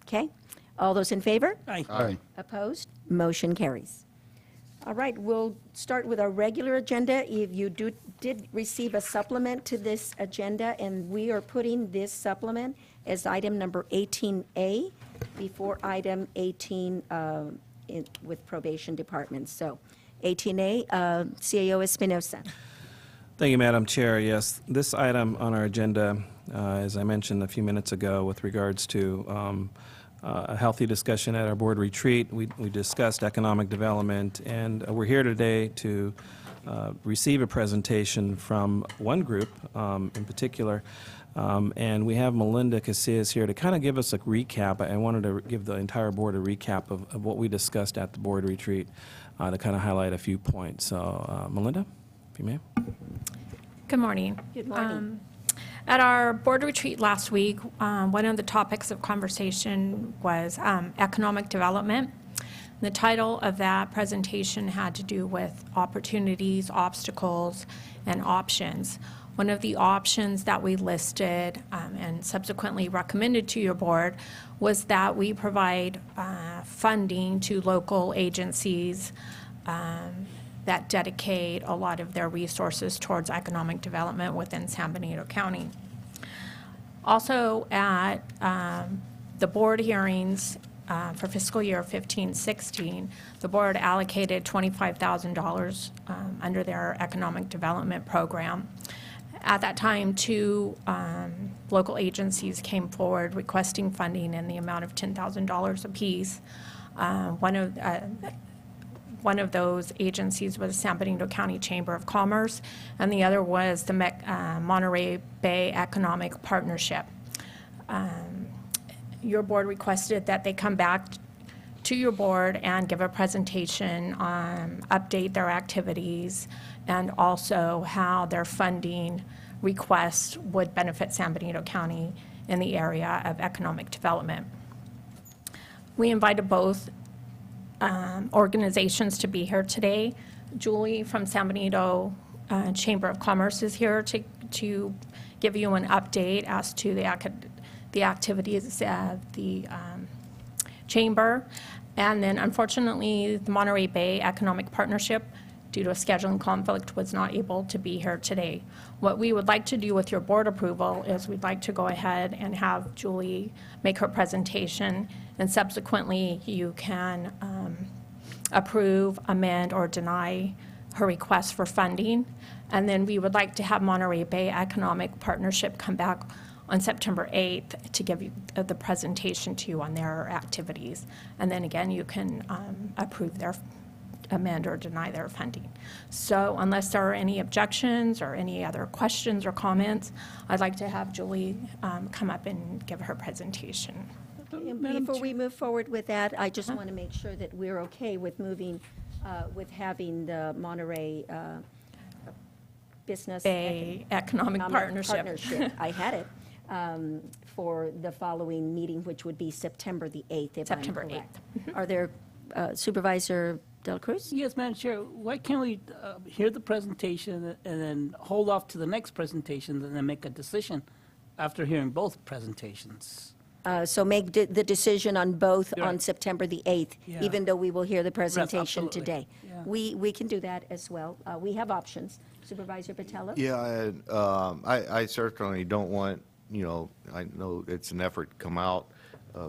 Okay? All those in favor? Aye. Aye. Opposed? Motion carries. All right, we'll start with our regular agenda. If you did receive a supplement to this agenda, and we are putting this supplement as item number 18A before item 18 with probation department. So 18A, CAO Espinosa. Thank you, Madam Chair. Yes, this item on our agenda, as I mentioned a few minutes ago, with regards to a healthy discussion at our board retreat, we discussed economic development, and we're here today to receive a presentation from one group in particular, and we have Melinda Casillas here to kind of give us a recap. I wanted to give the entire board a recap of what we discussed at the board retreat to kind of highlight a few points. So, Melinda, if you may. Good morning. Good morning. At our board retreat last week, one of the topics of conversation was economic development. The title of that presentation had to do with opportunities, obstacles, and options. One of the options that we listed and subsequently recommended to your board was that we provide funding to local agencies that dedicate a lot of their resources towards economic development within San Benito County. Also, at the board hearings for fiscal year 15-16, the board allocated $25,000 under their economic development program. At that time, two local agencies came forward requesting funding in the amount of $10,000 apiece. One of those agencies was San Benito County Chamber of Commerce, and the other was the Monterey Bay Economic Partnership. Your board requested that they come back to your board and give a presentation on, update their activities, and also how their funding requests would benefit San Benito County in the area of economic development. We invited both organizations to be here today. Julie from San Benito Chamber of Commerce is here to give you an update as to the activities of the chamber. And then unfortunately, the Monterey Bay Economic Partnership, due to a scheduling conflict, was not able to be here today. What we would like to do with your board approval is we'd like to go ahead and have Julie make her presentation, and subsequently you can approve, amend, or deny her request for funding. And then we would like to have Monterey Bay Economic Partnership come back on September 8th to give you the presentation to you on their activities. And then again, you can approve their, amend or deny their funding. So unless there are any objections or any other questions or comments, I'd like to have Julie come up and give her presentation. Before we move forward with that, I just want to make sure that we're okay with moving, with having the Monterey Business Bay Economic Partnership. I had it, for the following meeting, which would be September the 8th, if I'm September correct. Are there, Supervisor De La Cruz? Yes, Madam Chair, why can't we hear the presentation and then hold off to the next presentation and then make a decision after hearing both presentations? So make the decision on both You're on right. September the 8th, Yeah. even though we will hear the presentation absolutely. today. Yeah. We can do that as well. We have options. Supervisor Patello? Yeah, and, I certainly don't want, I know it's an effort to come out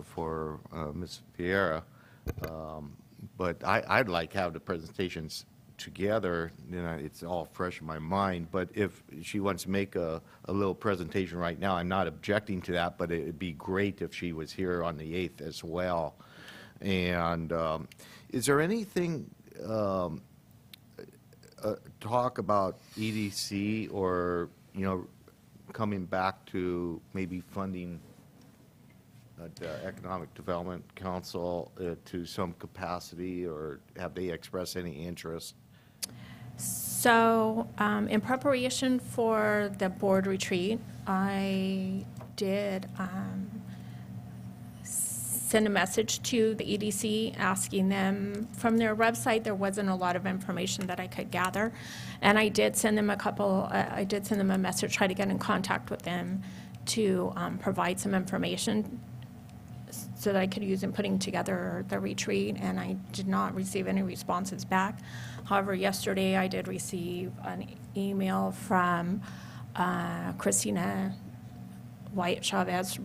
for Ms. Vieira, but I'd like to have the presentations together, it's all fresh in my mind, but if she wants to make a little presentation right now, I'm not objecting to that, but it'd be great if she was here on the 8th as well. And is there anything, talk about EDC or, coming back to maybe funding the Economic Development Council to some capacity, or have they expressed any interest? So in preparation for the board retreat, I did send a message to the EDC asking them, from their website, there wasn't a lot of information that I could gather. And I did send them a message, try to get in contact with them to provide some information so that I could use in putting together the retreat, and I did not receive any responses back. However, yesterday I did receive an email from Christina Wyatt Chavez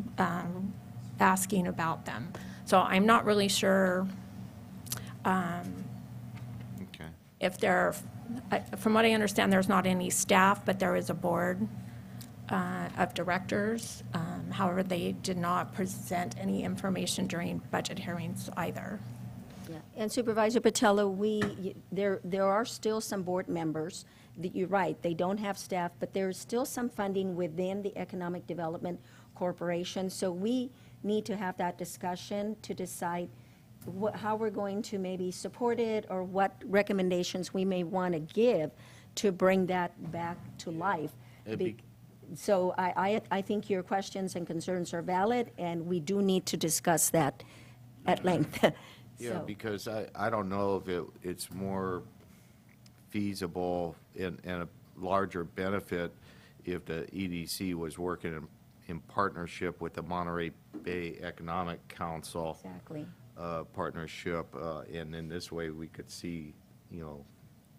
asking about them. So I'm not really sure Okay. if they're, from what I understand, there's not any staff, but there is a board of directors. However, they did not present any information during budget hearings either. Yeah. And Supervisor Patello, there are still some board members, that you're right, they don't have staff, but there's still some funding within the Economic Development Corporation. So we need to have that discussion to decide how we're going to maybe support it, or what recommendations we may want to give to bring that back to life. So I think your questions and concerns are valid, and we do need to discuss that at length. Yeah, So- because I don't know if it's more feasible and a larger benefit if the EDC was working in partnership with the Monterey Bay Economic Council. Exactly. Partnership, and in this way, we could see,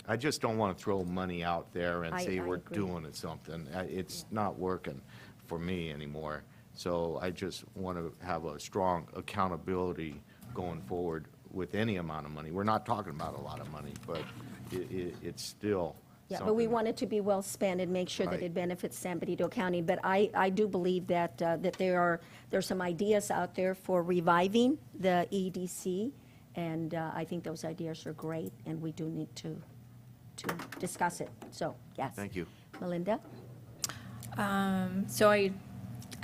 I just don't want to throw money out there and say I we're agree. doing something. It's not working for me anymore. So I just want to have a strong accountability going forward with any amount of money. We're not talking about a lot of money, but it's still Yeah, but we something. want it to be well spent and make sure that Right. it benefits San Benito County. But I do believe that, that there's some ideas out there for reviving the EDC, and I think those ideas are great, and we do need to discuss it. So, yes. Thank you. Melinda? So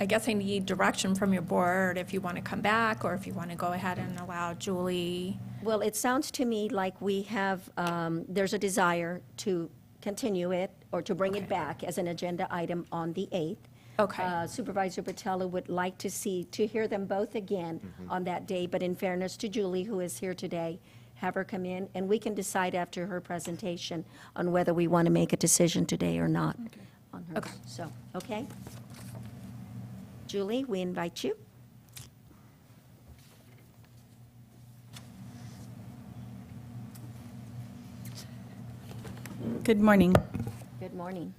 I guess I need direction from your board if you want to come back, or if you want to go ahead and allow Julie. Well, it sounds to me like we have, there's a desire to continue it, or to bring it back as an agenda item on the 8th. Okay. Supervisor Patello would like to hear them both again on that day, but in fairness to Julie, who is here today, have her come in, and we can decide after her presentation on whether we want to make a decision today or not on her. Okay. So, okay? Julie, we invite you. Good morning. Good morning.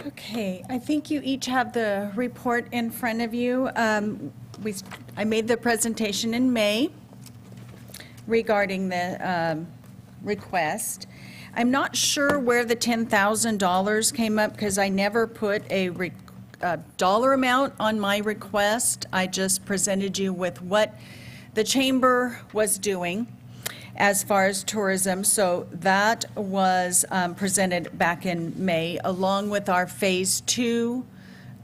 Okay, I think you each have the report in front of you. I made the presentation in May regarding the request. I'm not sure where the $10,000 came up, because I never put a dollar amount on my request. I just presented you with what the chamber was doing as far as tourism. So that was presented back in May, along with our Phase 2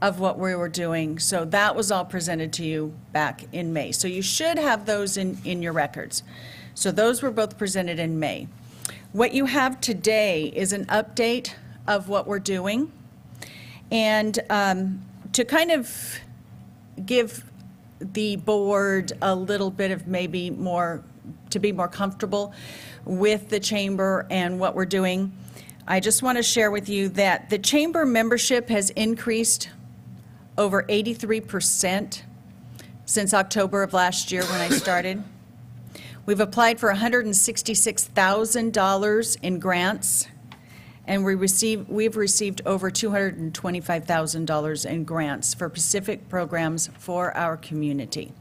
of what we were doing. So that was all presented to you back in May. So you should have those in your records. So those were both presented in May. What you have today is an update of what we're doing. And to kind of give the board a little bit of maybe more, to be more comfortable with the chamber and what we're doing, I just want to share with you that the chamber membership has increased over 83% since October of last year when I started. We've applied for $166,000 in grants, and we've received over $225,000 in grants for specific programs for our community.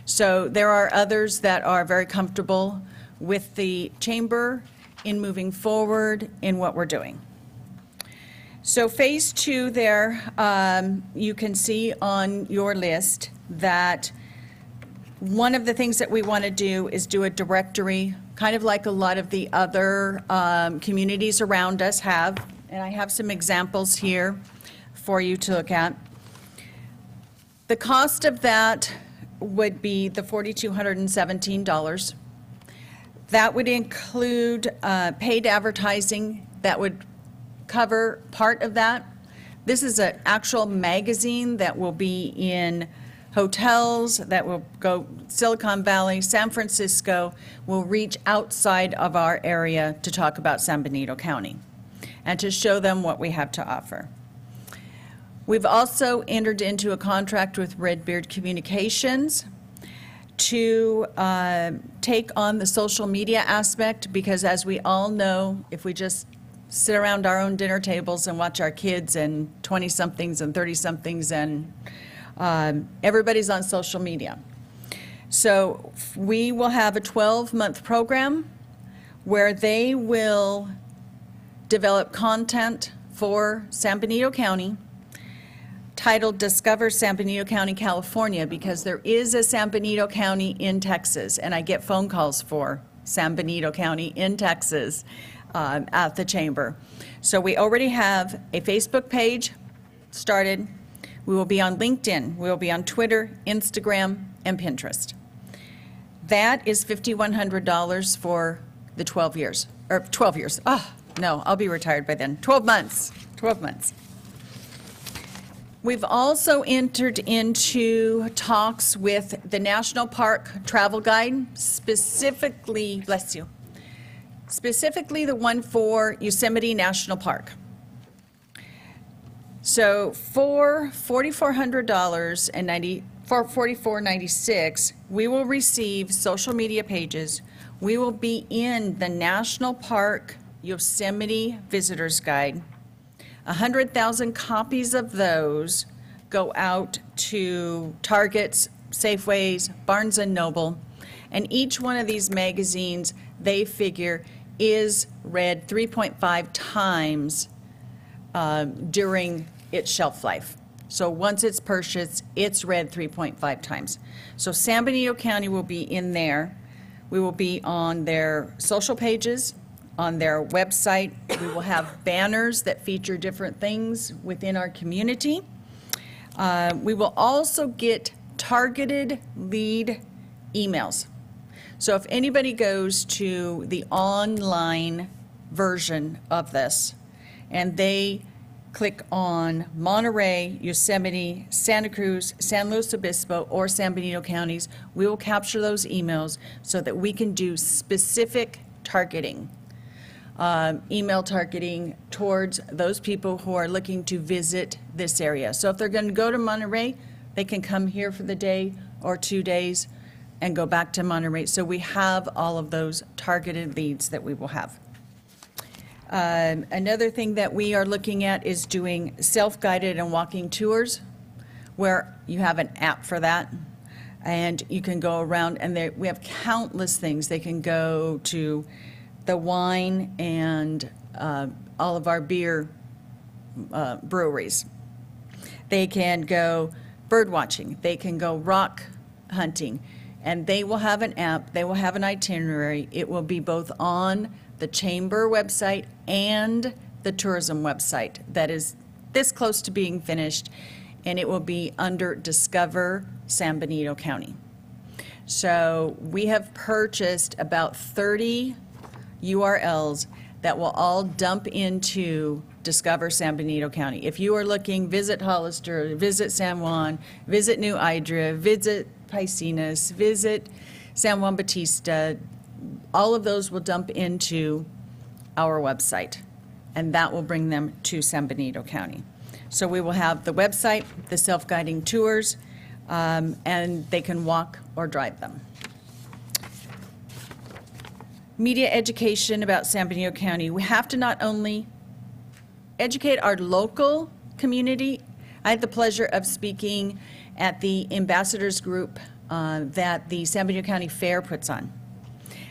So there are others that are very comfortable with the chamber in moving forward in what we're doing. So phase 2 there, you can see on your list that one of the things that we want to do is do a directory, kind of like a lot of the other communities around us have. And I have some examples here for you to look at. The cost of that would be the $4,217. That would include paid advertising that would cover part of that. This is an actual magazine that will be in hotels, that will go Silicon Valley, San Francisco, will reach outside of our area to talk about San Benito County and to show them what we have to offer. We've also entered into a contract with Redbeard Communications to take on the social media aspect, because as we all know, if we just sit around our own dinner tables and watch our kids and 20-somethings and 30-somethings and everybody's on social media. So we will have a 12-month program where they will develop content for San Benito County titled Discover San Benito County, California, because there is a San Benito County in Texas, and I get phone calls for San Benito County in Texas at the chamber. So we already have a Facebook page started. We will be on LinkedIn. We will be on Twitter, Instagram, and Pinterest. That is $5,100 for the 12 years, or 12 years. Oh, no, I'll be retired by then. 12 months, 12 months. We've also entered into talks with the National Park Travel Guide, specifically, bless you, specifically the one for Yosemite National Park. So for $4,496, we will receive social media pages. We will be in the National Park Yosemite Visitors Guide. 100,000 copies of those go out to Targets, Safeways, Barnes & Noble, and each one of these magazines, they figure, is read 3.5 times during its shelf life. So once it's purchased, it's read 3.5 times. So San Benito County will be in there. We will be on their social pages, on their website. We will have banners that feature different things within our community. We will also get targeted lead emails. So if anybody goes to the online version of this and they click on Monterey, Yosemite, Santa Cruz, San Luis Obispo, or San Benito counties, we will capture those emails so that we can do specific targeting. Email targeting towards those people who are looking to visit this area. So if they're going to go to Monterey, they can come here for the day or 2 days and go back to Monterey. So we have all of those targeted leads that we will have. Another thing that we are looking at is doing self-guided and walking tours, where you have an app for that. And you can go around, and we have countless things. They can go to the wine and all of our beer breweries. They can go bird watching. They can go rock hunting. And they will have an app. They will have an itinerary. It will be both on the chamber website and the tourism website that is this close to being finished. And it will be under Discover San Benito County. So we have purchased about 30 URLs that will all dump into Discover San Benito County. If you are looking, visit Hollister, visit San Juan, visit New Idra, visit Piscinas, visit San Juan Bautista, all of those will dump into our website, and that will bring them to San Benito County. So we will have the website, the self-guiding tours, and they can walk or drive them. Media education about San Benito County. We have to not only educate our local community. I had the pleasure of speaking at the ambassadors group that the San Benito County Fair puts on.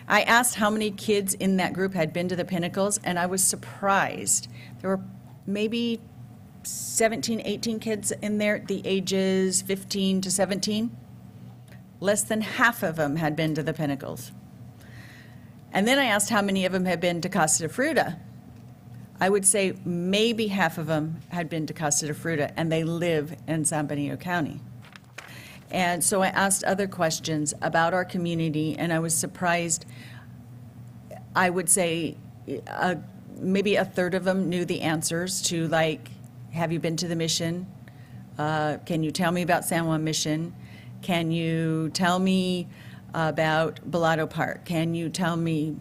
I asked how many kids in that group had been to the Pinnacles, and I was surprised. There were maybe 17, 18 kids in there, the ages 15 to 17. Less than half of them had been to the Pinnacles. And then I asked how many of them had been to Casa de Fruta. I would say maybe half of them had been to Casa de Fruta, and they live in San Benito County. And so I asked other questions about our community, and I was surprised. I would say maybe a third of them knew the answers to, like, have you been to the mission? Can you tell me about San Juan Mission? Can you tell me about Bellado Park? Can you tell me,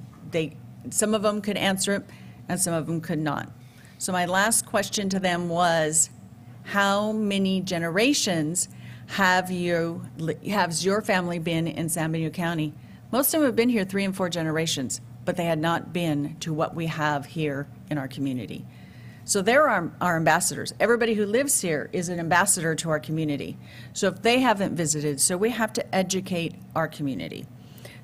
some of them could answer it and some of them could not. So my last question to them was, how many generations has your family been in San Benito County? Most of them have been here 3 and 4 generations, but they had not been to what we have here in our community. So they're our ambassadors. Everybody who lives here is an ambassador to our community. So if they haven't visited, so we have to educate our community.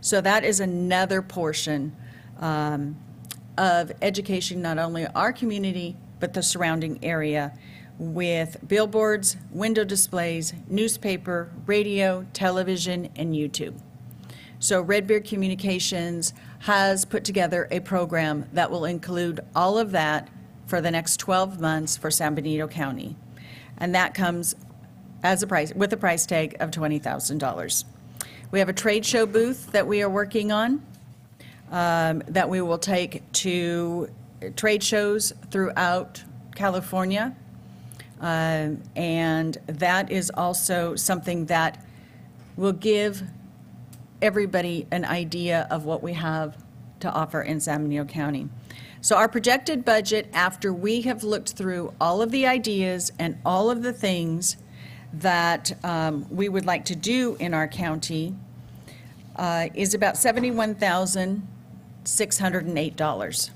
So that is another portion of education, not only our community, but the surrounding area, with billboards, window displays, newspaper, radio, television, and YouTube. So Redbeard Communications has put together a program that will include all of that for the next 12 months for San Benito County. And that comes as with a price tag of $20,000. We have a trade show booth that we are working on that we will take to trade shows throughout California. And that is also something that will give everybody an idea of what we have to offer in San Benito County. So our projected budget, after we have looked through all of the ideas and all of the things that we would like to do in our county, is about $71,608.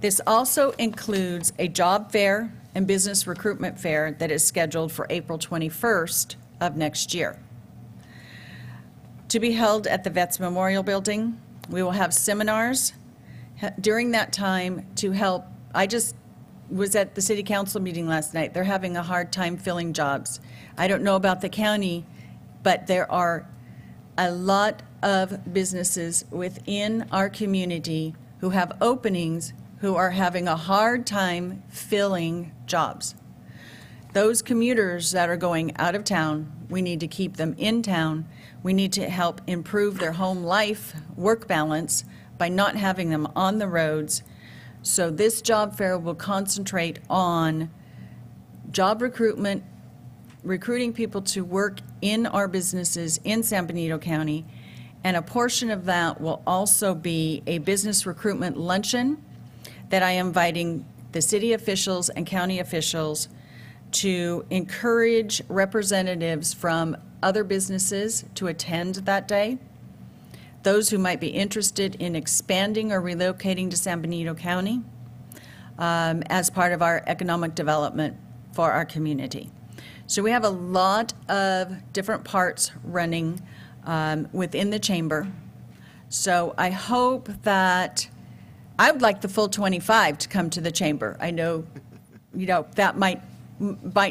This also includes a job fair and business recruitment fair that is scheduled for April 21st of next year. To be held at the Vets Memorial Building, we will have seminars during that time to help. I just was at the city council meeting last night. They're having a hard time filling jobs. I don't know about the county, but there are a lot of businesses within our community who have openings who are having a hard time filling jobs. Those commuters that are going out of town, we need to keep them in town. We need to help improve their home life work balance by not having them on the roads. So this job fair will concentrate on job recruitment, recruiting people to work in our businesses in San Benito County, and a portion of that will also be a business recruitment luncheon that I am inviting the city officials and county officials to encourage representatives from other businesses to attend that day. Those who might be interested in expanding or relocating to San Benito County as part of our economic development for our community. So we have a lot of different parts running within the chamber. So I hope that, I would like the full 25 to come to the chamber. I know, that might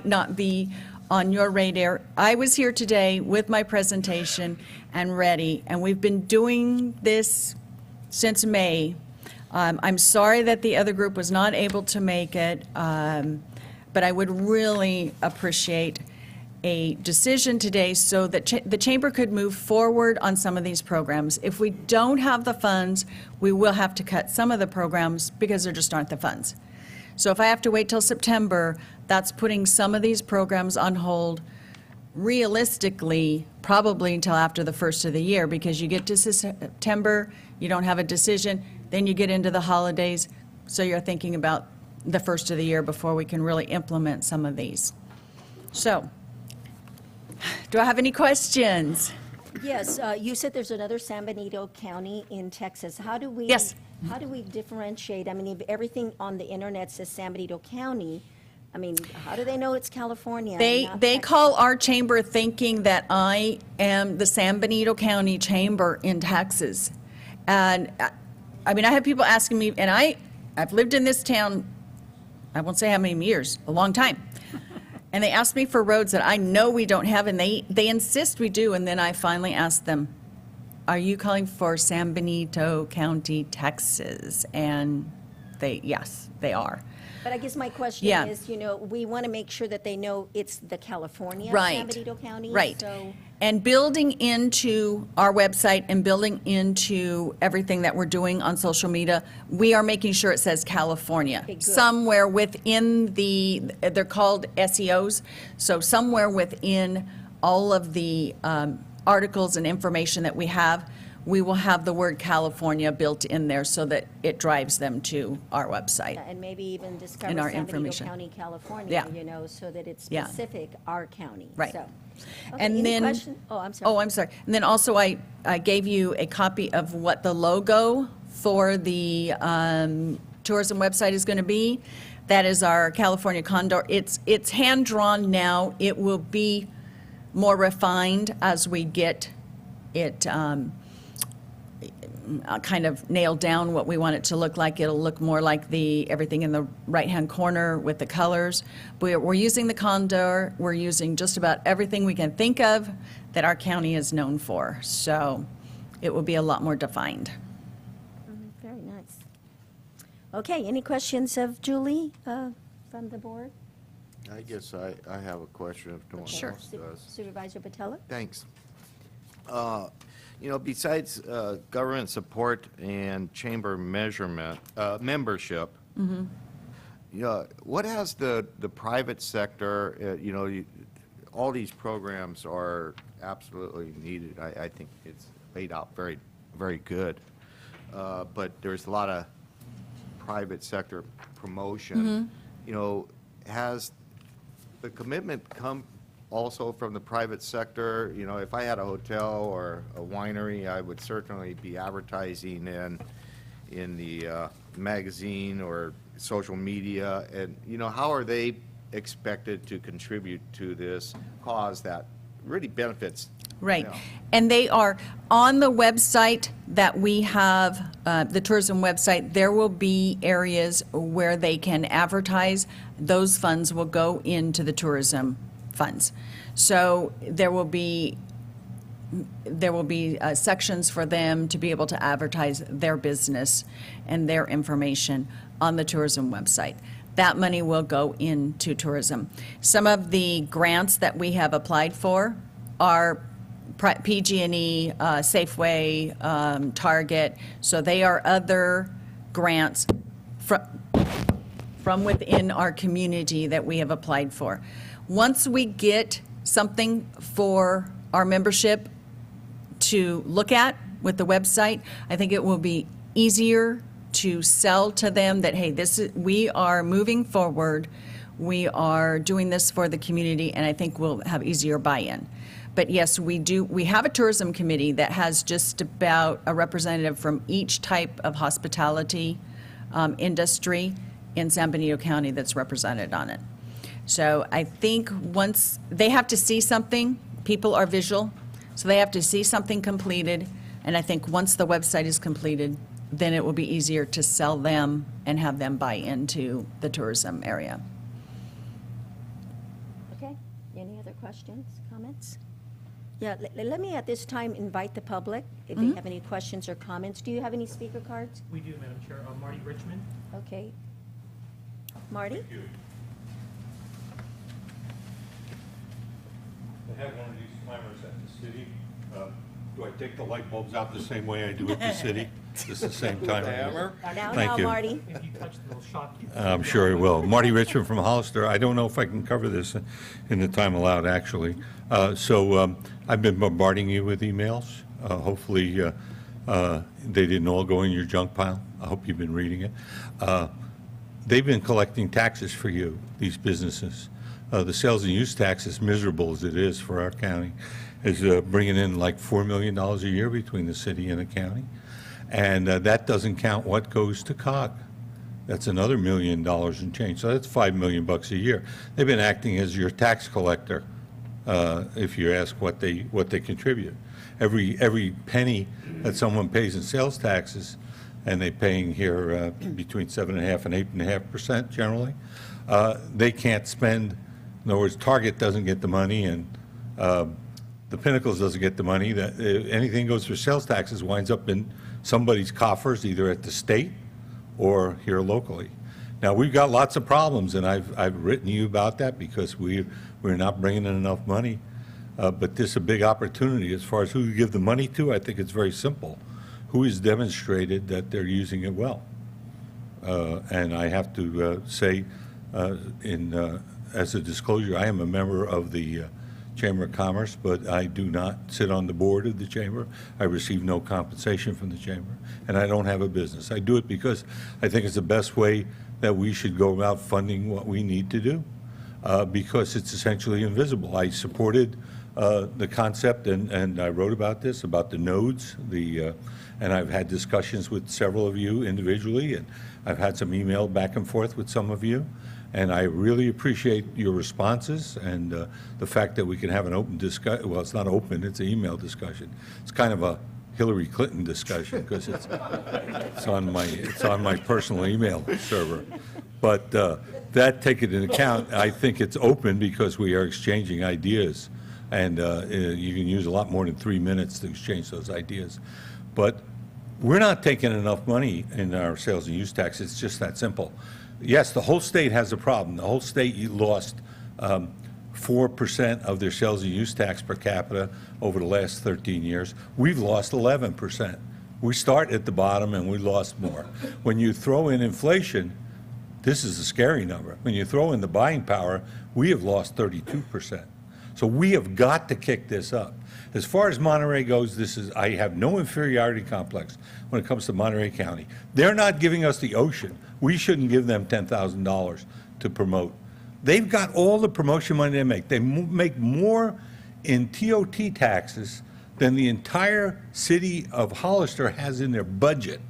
not be on your radar. I was here today with my presentation and ready, and we've been doing this since May. I'm sorry that the other group was not able to make it, but I would really appreciate a decision today so that the chamber could move forward on some of these programs. If we don't have the funds, we will have to cut some of the programs because there just aren't the funds. So if I have to wait till September, that's putting some of these programs on hold, realistically, probably until after the first of the year, because you get to September, you don't have a decision, then you get into the holidays, so you're thinking about the first of the year before we can really implement some of these. So, do I have any questions? Yes, you said there's another San Benito County in Texas. How do we? Yes. How do we differentiate? I mean, if everything on the internet says San Benito County, I mean, how do they know it's California? and They not Texas? call our chamber thinking that I am the San Benito County Chamber in Texas. And, I mean, I have people asking me, and I've lived in this town, I won't say how many years, a long time. And they ask me for roads that I know we don't have, and they insist we do. And then I finally ask them, are you calling for San Benito County, Texas? And yes, they are. But I guess my question Yeah. is, we want to make sure that they know it's the California Right. San Benito County. Right. So, And building into our website and building into everything that we're doing on social media, we are making sure it says California. Okay, good. Somewhere within they're called SEOs, so somewhere within all of the articles and information that we have, we will have the word California built in there so that it drives them to our website. and maybe even discover In our San Benito information. County, California, Yeah. So that it's Yeah. specific, our county. Right. So, okay, And any then, question? Oh, I'm sorry. Oh, I'm sorry. And then also, I gave you a copy of what the logo for the tourism website is going to be. That is our California Condor. It's hand-drawn now. It will be more refined as we get it kind of nailed down what we want it to look like. It'll look more like everything in the right-hand corner with the colors. We're using the condor. We're using just about everything we can think of that our county is known for. So it will be a lot more defined. Very nice. Okay, any questions of Julie from the board? I guess I have a question if no one Sure. else does. Supervisor Patella? Thanks. Besides government support and chamber membership, what has the private sector, all these programs are absolutely needed. I think it's laid out very, very good. But there's a lot of private sector promotion. Has the commitment come also from the private sector? If I had a hotel or a winery, I would certainly be advertising in the magazine or social media. And, how are they expected to contribute to this cause that really benefits? Right. And they are on the website that we have, the tourism website, there will be areas where they can advertise. Those funds will go into the tourism funds. So there will be sections for them to be able to advertise their business and their information on the tourism website. That money will go into tourism. Some of the grants that we have applied for are PG&E, Safeway, Target. So they are other grants from within our community that we have applied for. Once we get something for our membership to look at with the website, I think it will be easier to sell to them that, hey, we are moving forward, we are doing this for the community, and I think we'll have easier buy-in. But yes, we have a tourism committee that has just about a representative from each type of hospitality industry in San Benito County that's represented on it. So I think once they have to see something, people are visual, so they have to see something completed, and I think once the website is completed, then it will be easier to sell them and have them buy into the tourism area. Okay, any other questions, comments? Yeah, let me at this time invite the public if they have any questions or comments. Do you have any speaker cards? We do, Madam Chair. Marty Richmond. Okay. Marty? I have one of these timers at the city. Do I take the light bulbs out the same way I do at the city? Just the same timer? Now, Marty. If you touch them, it'll shock you. I'm sure it will. Marty Richmond from Hollister. I don't know if I can cover this in the time allowed, actually. I've been bombarding you with emails. Hopefully, they didn't all go in your junk pile. I hope you've been reading it. they've been collecting taxes for you, these businesses. The sales and use tax, as miserable as it is for our county, is bringing in like $4 million a year between the city and the county. And that doesn't count what goes to COG. That's another $1 million and change. So that's $5 million a year. They've been acting as your tax collector, if you ask what they contribute. Every penny that someone pays in sales taxes, and they're paying here between 7.5% and 8.5% generally, they can't spend. In other words, Target doesn't get the money, and the Pinnacles doesn't get the money. That anything goes through sales taxes winds up in somebody's coffers, either at the state or here locally. Now, we've got lots of problems, and I've written you about that because we're not bringing in enough money. But this is a big opportunity. As far as who you give the money to, I think it's very simple. Who has demonstrated that they're using it well? And I have to say, as a disclosure, I am a member of the Chamber of Commerce, but I do not sit on the board of the Chamber. I receive no compensation from the Chamber, and I don't have a business. I do it because I think it's the best way that we should go about funding what we need to do, because it's essentially invisible. I supported the concept, and I wrote about this, about the nodes, and I've had discussions with several of you individually, and I've had some email back and forth with some of you. And I really appreciate your responses and the fact that we can have an open discussion. Well, it's not open, it's an email discussion. It's kind of a Hillary Clinton discussion because it's on my personal email server. But that, take it into account, I think it's open because we are exchanging ideas. And you can use a lot more than 3 minutes to exchange those ideas. But we're not taking enough money in our sales and use tax. It's just that simple. Yes, the whole state has a problem. The whole state lost 4% of their sales and use tax per capita over the last 13 years. We've lost 11%. We start at the bottom and we lost more. When you throw in inflation, this is a scary number. When you throw in the buying power, we have lost 32%. So we have got to kick this up. As far as Monterey goes, I have no inferiority complex when it comes to Monterey County. They're not giving us the ocean. We shouldn't give them $10,000 to promote. They've got all the promotion money they make. They make more in TOT taxes than the entire city of Hollister has in their budget.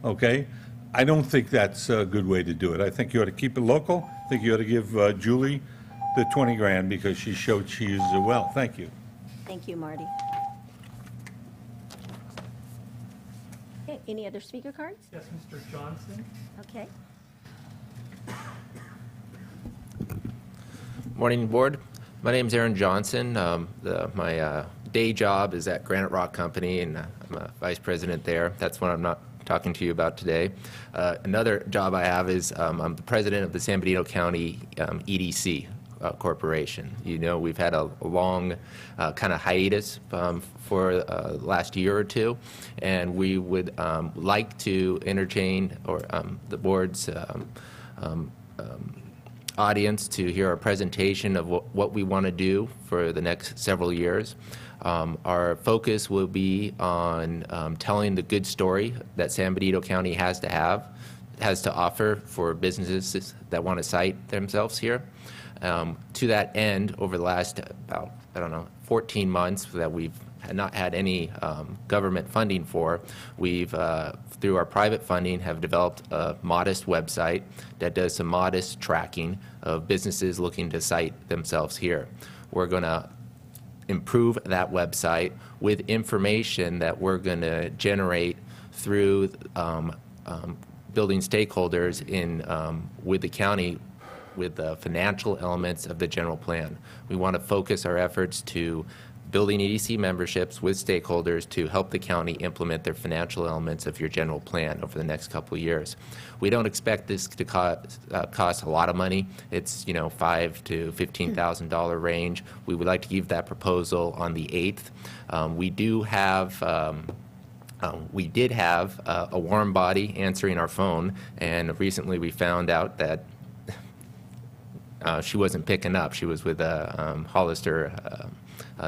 Okay? I don't think that's a good way to do it. I think you ought to keep it local. I think you ought to give Julie the 20 grand because she showed she uses it well. Thank you. Thank you, Marty. Okay, any other speaker cards? Yes, Mr. Johnson. Okay. Morning, Board. My name is Aaron Johnson. My day job is at Granite Rock Company, and I'm a vice president there. That's what I'm not talking to you about today. Another job I have is I'm the president of the San Benito County EDC Corporation. You know, we've had a long kind of hiatus for the last year or two, and we would like to entertain the board's audience to hear a presentation of what we want to do for the next several years. Our focus will be on telling the good story that San Benito County has to offer for businesses that want to site themselves here. To that end, over the last about, 14 months that we've not had any government funding for, we've, through our private funding, have developed a modest website that does some modest tracking of businesses looking to site themselves here. We're going to improve that website with information that we're going to generate through building stakeholders with the county with the financial elements of the general plan. We want to focus our efforts to building EDC memberships with stakeholders to help the county implement their financial elements of your general plan over the next couple of years. We don't expect this to cost a lot of money. It's $5,000 to $15,000 range. We would like to give that proposal on the 8th. We did have a warm body answering our phone, and recently we found out that she wasn't picking up. She was with Hollister,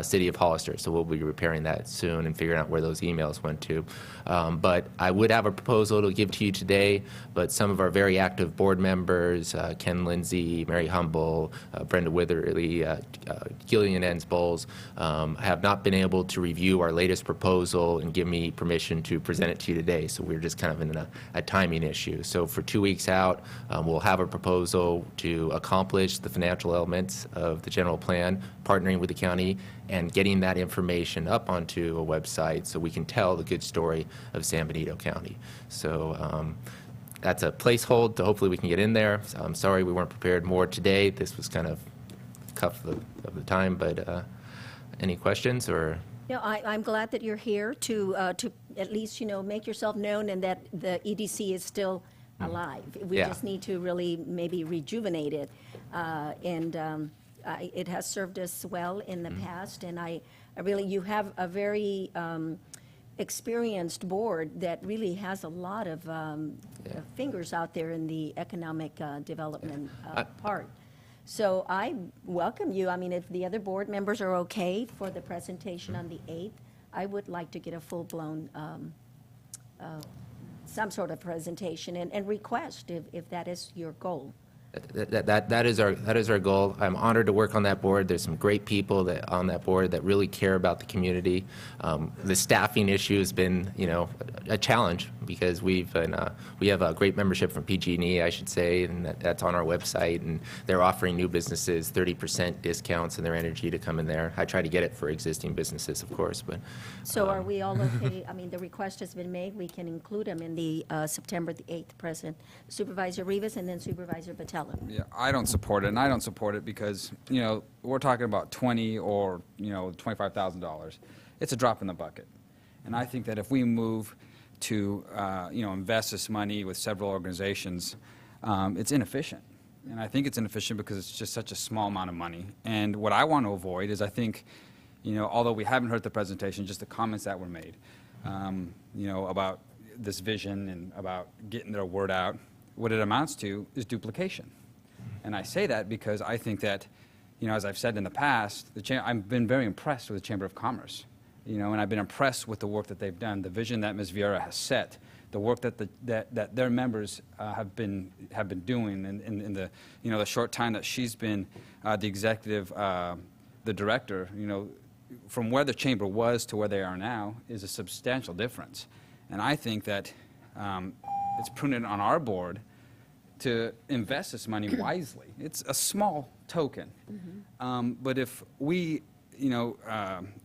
City of Hollister, so we'll be repairing that soon and figuring out where those emails went to. But I would have a proposal to give to you today, but some of our very active board members, Ken Lindsay, Mary Humble, Brenda Witherly, Gillian Enns Bowles, have not been able to review our latest proposal and give me permission to present it to you today. So we're just kind of in a timing issue. So for 2 weeks out, we'll have a proposal to accomplish the financial elements of the general plan, partnering with the county, and getting that information up onto a website so we can tell the good story of San Benito County. So that's a placehold to hopefully we can get in there. So I'm sorry we weren't prepared more today. This was kind of cuff of the time, but any questions or? No, I'm glad that you're here to at least, make yourself known and that the EDC is still alive. We Yeah. just need to really maybe rejuvenate it. It has served us well in the past, and I really, you have a very experienced board that really has a lot of fingers out there in the economic development part. So I welcome you. I mean, if the other board members are okay for the presentation on the 8th, I would like to get a full-blown, some sort of presentation and request if that is your goal. That is our goal. I'm honored to work on that board. There's some great people on that board that really care about the community. The staffing issue has been, a challenge because we have a great membership from PG&E, I should say, and that's on our website. And they're offering new businesses 30% discounts in their energy to come in there. I try to get it for existing businesses, of course, but. So are we all okay? I mean, the request has been made. We can include them in the September the 8th present. Supervisor Rivas and then Supervisor Batella. Yeah, I don't support it, and I don't support it because, we're talking about $20,000 or, $25,000. It's a drop in the bucket. And I think that if we move to, invest this money with several organizations, it's inefficient. And I think it's inefficient because it's just such a small amount of money. And what I want to avoid is I think, although we haven't heard the presentation, just the comments that were made, about this vision and about getting their word out, what it amounts to is duplication. And I say that because I think that, as I've said in the past, I've been very impressed with the Chamber of Commerce, and I've been impressed with the work that they've done, the vision that Ms. Vieira has set, the work that that their members have been doing in the short time that she's been the executive, the director, from where the chamber was to where they are now is a substantial difference. And I think that it's prudent on our board to invest this money wisely. It's a small token. But if we,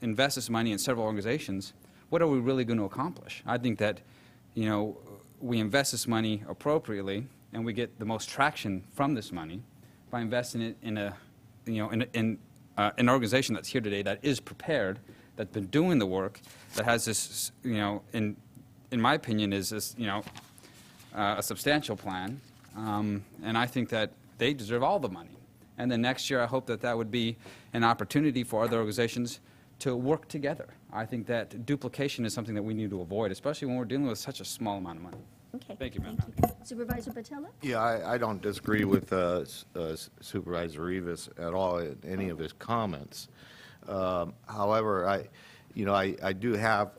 invest this money in several organizations, what are we really going to accomplish? I think that, we invest this money appropriately and we get the most traction from this money by investing it in an organization that's here today that is prepared, that's been doing the work, that has this, in my opinion, is this, a substantial plan, and I think that they deserve all the money. And then next year, I hope that would be an opportunity for other organizations to work together. I think that duplication is something that we need to avoid, especially when we're dealing with such a small amount of money. Okay. Thank you, ma'am. Supervisor Batella? Yeah, I don't disagree with Supervisor Rivas at all in any of his comments. However, I do have,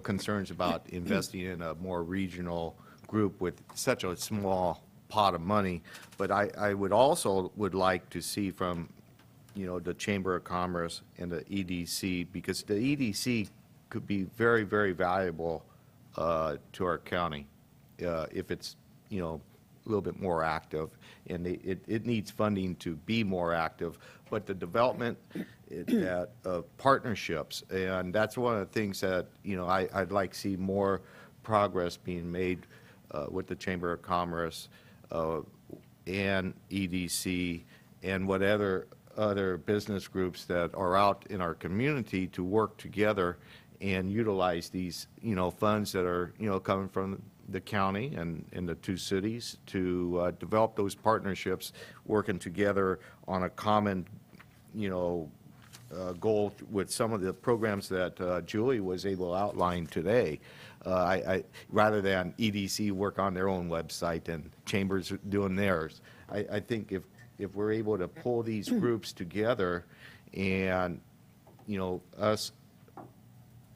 concerns about investing in a more regional group with such a small pot of money. But I would also like to see from, the Chamber of Commerce and the EDC, because the EDC could be very, very valuable to our county if it's, a little bit more active, and it needs funding to be more active. But the development of partnerships, and that's one of the things that, I'd like to see more progress being made with the Chamber of Commerce and EDC and whatever other business groups that are out in our community to work together and utilize these, funds that are, coming from the county and in the two cities to develop those partnerships, working together on a common, goal with some of the programs that Julie was able to outline today. Rather than EDC work on their own website and chambers doing theirs. I think if if we're able to pull these groups together and, us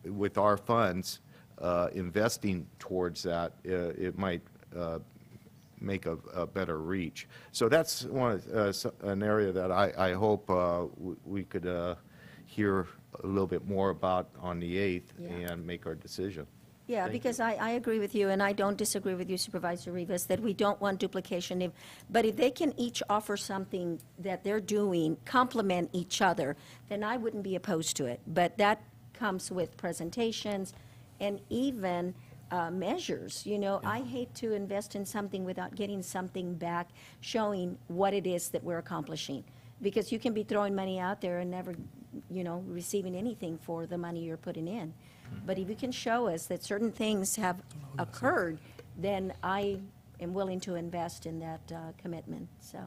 with our funds investing towards that, it might make a better reach. So that's an area that I hope we could hear a little bit more about on the 8th and make our decision. Yeah, because I agree with you, and I don't disagree with you, Supervisor Rivas, that we don't want duplication. But if they can each offer something that they're doing, complement each other, then I wouldn't be opposed to it. But that comes with presentations and even measures. I hate to invest in something without getting something back showing what it is that we're accomplishing. Because you can be throwing money out there and never, receiving anything for the money you're putting in. But if you can show us that certain things have occurred, then I am willing to invest in that commitment. So,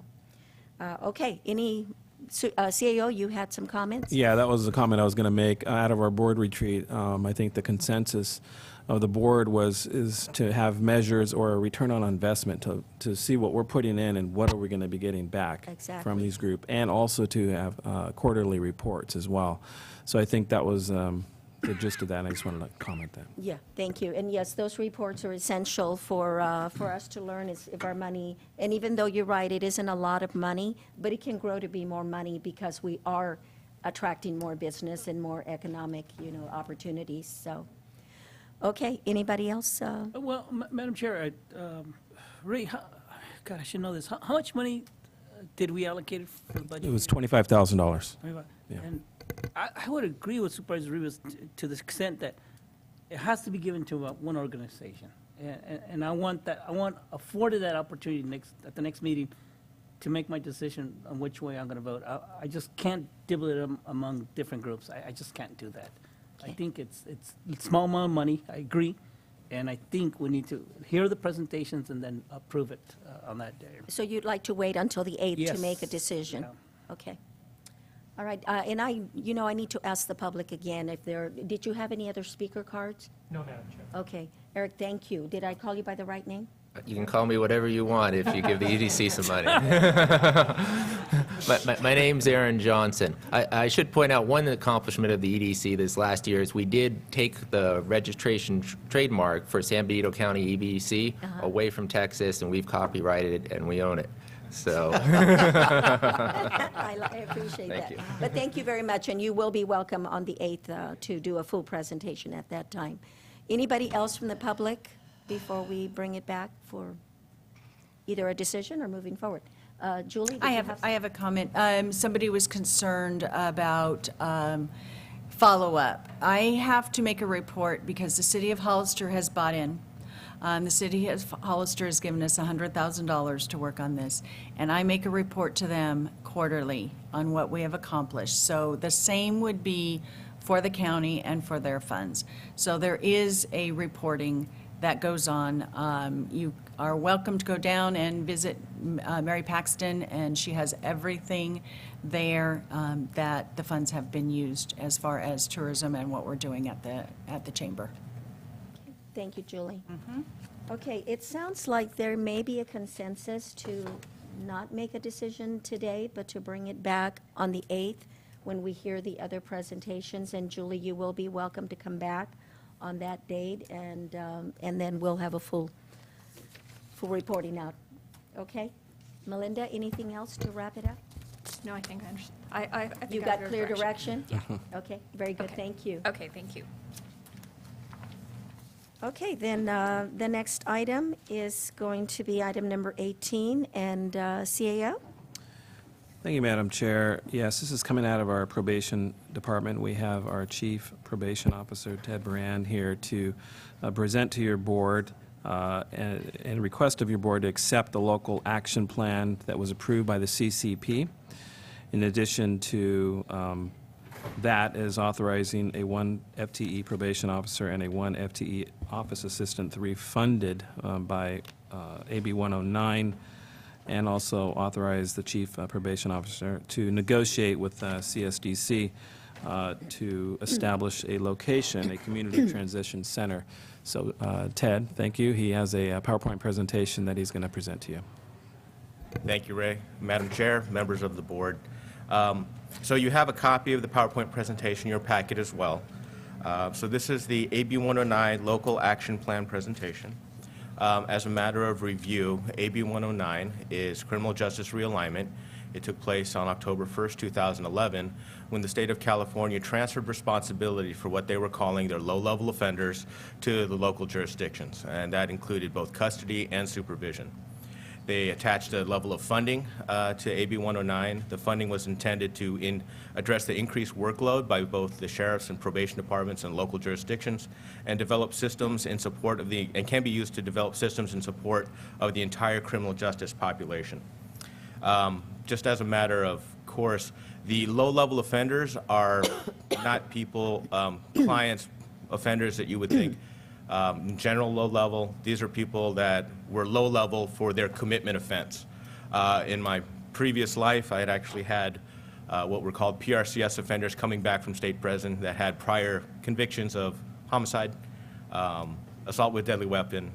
okay, CAO, you had some comments? Yeah, that was the comment I was going to make. Out of our board retreat, I think the consensus of the board is to have measures or a return on investment to see what we're putting in and what are we going to be getting back from these groups, and also to have quarterly reports as well. So I think that was the gist of that, and I just wanted to comment that. Yeah, thank you. And yes, those reports are essential for us to learn if our money, and even though you're right, it isn't a lot of money, but it can grow to be more money because we are attracting more business and more economic, opportunities. So, okay, anybody else? Well, Madam Chair, Ray, God, I should know this. How much money did we allocate for the budget? It was $25,000. Yeah. And I would agree with Supervisor Rivas to the extent that it has to be given to one organization. And I want afforded that opportunity at the next meeting to make my decision on which way I'm going to vote. I just can't dibble it among different groups. I just can't do that. Okay. I think it's a small amount of money, I agree, and I think we need to hear the presentations and then approve it on that day. So you'd like to wait until the 8th to make a decision? Yeah. Okay. All right, and I need to ask the public again if did you have any other speaker cards? No, Madam Chair. Okay. Eric, thank you. Did I call you by the right name? You can call me whatever you want if you give the EDC some money. my name's Aaron Johnson. I should point out one accomplishment of the EDC this last year is we did take the registration trademark for San Benito County EBC away from Texas, and we've copyrighted it and we own it. So I appreciate that. you. But thank you very much, and you will be welcome on the 8th to do a full presentation at that time. Anybody else from the public before we bring it back for either a decision or moving forward? Julie, I have a comment. Somebody was concerned about follow-up. I have to make a report because the city of Hollister has bought in. The city of Hollister has given us $100,000 to work on this, and I make a report to them quarterly on what we have accomplished. So the same would be for the county and for their funds. So there is a reporting that goes on. You are welcome to go down and visit Mary Paxton, and she has everything there that the funds have been used as far as tourism and what we're doing at the chamber. Thank you, Julie. Okay, it sounds like there may be a consensus to not make a decision today, but to bring it back on the 8th when we hear the other presentations. And Julie, you will be welcome to come back on that date, and then we'll have a full reporting out. Okay? Melinda, anything else to wrap it up? No, I think I understand. I think You I got have clear direction? Yeah. Okay, very good, Okay. thank you. Okay, thank you. Okay, then the next item is going to be item number 18, and CAO? Thank you, Madam Chair. Yes, this is coming out of our probation department. We have our Chief Probation Officer, Ted Brand, here to present to your board and request of your board to accept the local action plan that was approved by the CCP. In addition to that is authorizing a 1 FTE probation officer and a 1 FTE office assistant, 3 funded by AB 109, and also authorize the chief probation officer to negotiate with CSDC to establish a location, a community transition center. So Ted, thank you. He has a PowerPoint presentation that he's going to present to you. Thank you, Ray. Madam Chair, members of the board. So you have a copy of the PowerPoint presentation in your packet as well. So this is the AB 109 Local Action Plan presentation. As a matter of review, AB 109 is criminal justice realignment. It took place on October 1st, 2011, when the state of California transferred responsibility for what they were calling their low-level offenders to the local jurisdictions, and that included both custody and supervision. They attached a level of funding to AB 109. The funding was intended to address the increased workload by both the sheriffs and probation departments and local jurisdictions, and develop systems in support of and can be used to develop systems in support of the entire criminal justice population. Just as a matter of course, the low-level offenders are not people, clients, offenders that you would think in general low-level. These are people that were low-level for their commitment offense. In my previous life, I had actually had what were called PRCS offenders coming back from state prison that had prior convictions of homicide, assault with deadly weapon,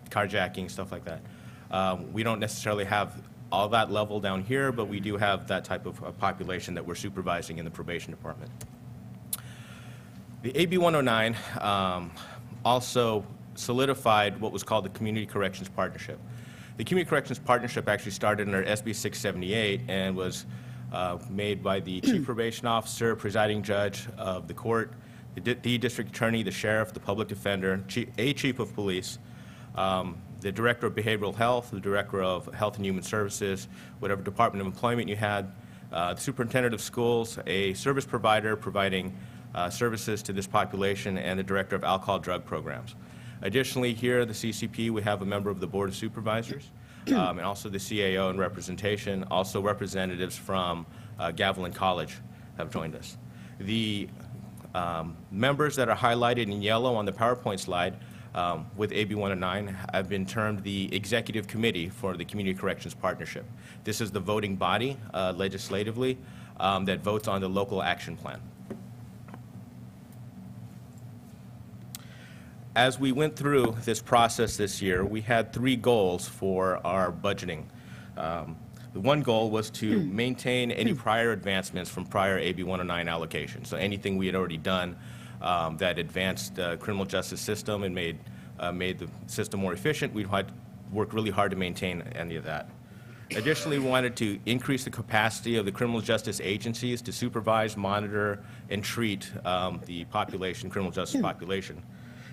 carjacking, stuff like that. We don't necessarily have all that level down here, but we do have that type of population that we're supervising in the probation department. The AB 109 also solidified what was called the Community Corrections Partnership. The Community Corrections Partnership actually started under SB 678 and was made by the Chief Probation Officer, presiding judge of the court, the district attorney, the sheriff, the public defender, a chief of police, the director of behavioral health, the director of health and human services, whatever department of employment you had, the superintendent of schools, a service provider providing services to this population, and the director of alcohol drug programs. Additionally, here at the CCP, we have a member of the Board of Supervisors, and also the CAO and representation. Also representatives from Gavilan College have joined us. The members that are highlighted in yellow on the PowerPoint slide with AB 109 have been termed the Executive Committee for the Community Corrections Partnership. This is the voting body legislatively that votes on the local action plan. As we went through this process this year, we had 3 goals for our budgeting. The one goal was to maintain any prior advancements from prior AB 109 allocations. So anything we had already done that advanced the criminal justice system and made the system more efficient, we'd work really hard to maintain any of that. Additionally, we wanted to increase the capacity of the criminal justice agencies to supervise, monitor, and treat the population, criminal justice population.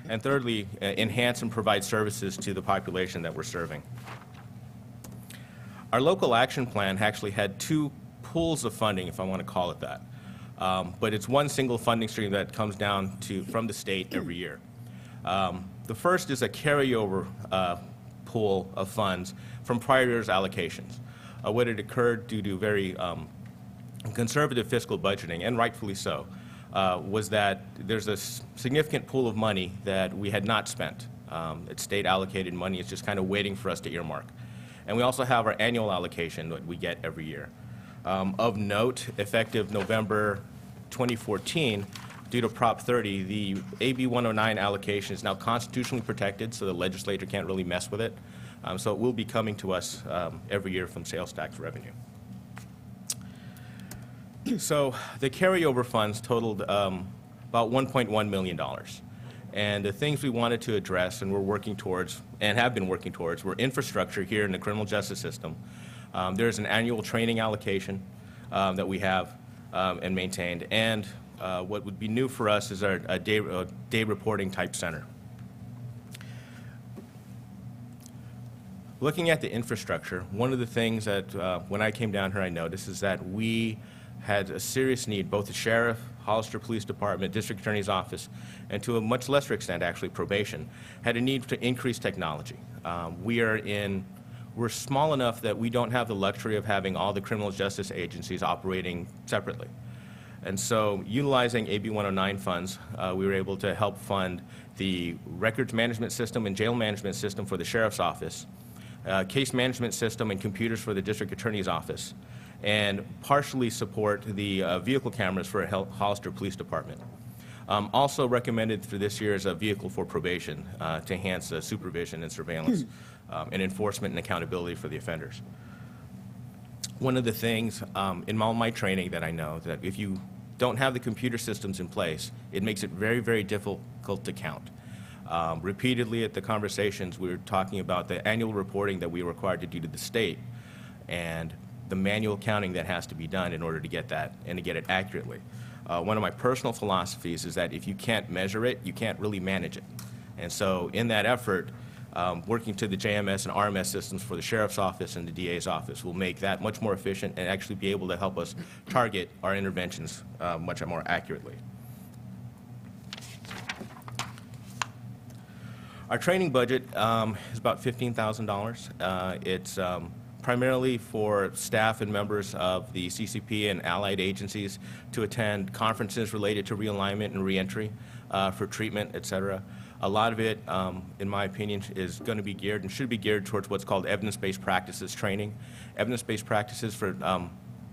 And thirdly, enhance and provide services to the population that we're serving. Our local action plan actually had 2 pools of funding, if I want to call it that. But it's one single funding stream that comes down from the state every year. The first is a carryover pool of funds from prior year's allocations. What had occurred due to very conservative fiscal budgeting, and rightfully so, was that there's a significant pool of money that we had not spent. It's state allocated money. It's just kind of waiting for us to earmark. And we also have our annual allocation that we get every year. Of note, effective November 2014, due to Prop 30, the AB 109 allocation is now constitutionally protected, so the legislature can't really mess with it. So it will be coming to us every year from sales tax revenue. So the carryover funds totaled about $1.1 million. And the things we wanted to address and we're working towards and have been working towards were infrastructure here in the criminal justice system. There's an annual training allocation that we have and maintained. And what would be new for us is our day reporting type center. Looking at the infrastructure, one of the things that when I came down here I noticed is that we had a serious need, both the sheriff, Hollister Police Department, District Attorney's Office, and to a much lesser extent, actually, probation, had a need to increase technology. We're small enough that we don't have the luxury of having all the criminal justice agencies operating separately. And so, utilizing AB 109 funds, we were able to help fund the records management system and jail management system for the sheriff's office, case management system and computers for the District Attorney's Office, and partially support the vehicle cameras for Hollister Police Department. Also recommended for this year is a vehicle for probation to enhance supervision and surveillance and enforcement and accountability for the offenders. One of the things in all my training that I know that if you don't have the computer systems in place, it makes it very, very difficult to count. Repeatedly at the conversations, we were talking about the annual reporting that we are required to do to the state and the manual counting that has to be done in order to get that and to get it accurately. One of my personal philosophies is that if you can't measure it, you can't really manage it. And so in that effort, working to the JMS and RMS systems for the Sheriff's Office and the DA's office will make that much more efficient and actually be able to help us target our interventions much more accurately. Our training budget is about $15,000. It's primarily for staff and members of the CCP and allied agencies to attend conferences related to realignment and reentry for treatment, et cetera. A lot of it, in my opinion, is going to be geared and should be geared towards what's called evidence-based practices training. Evidence-based practices for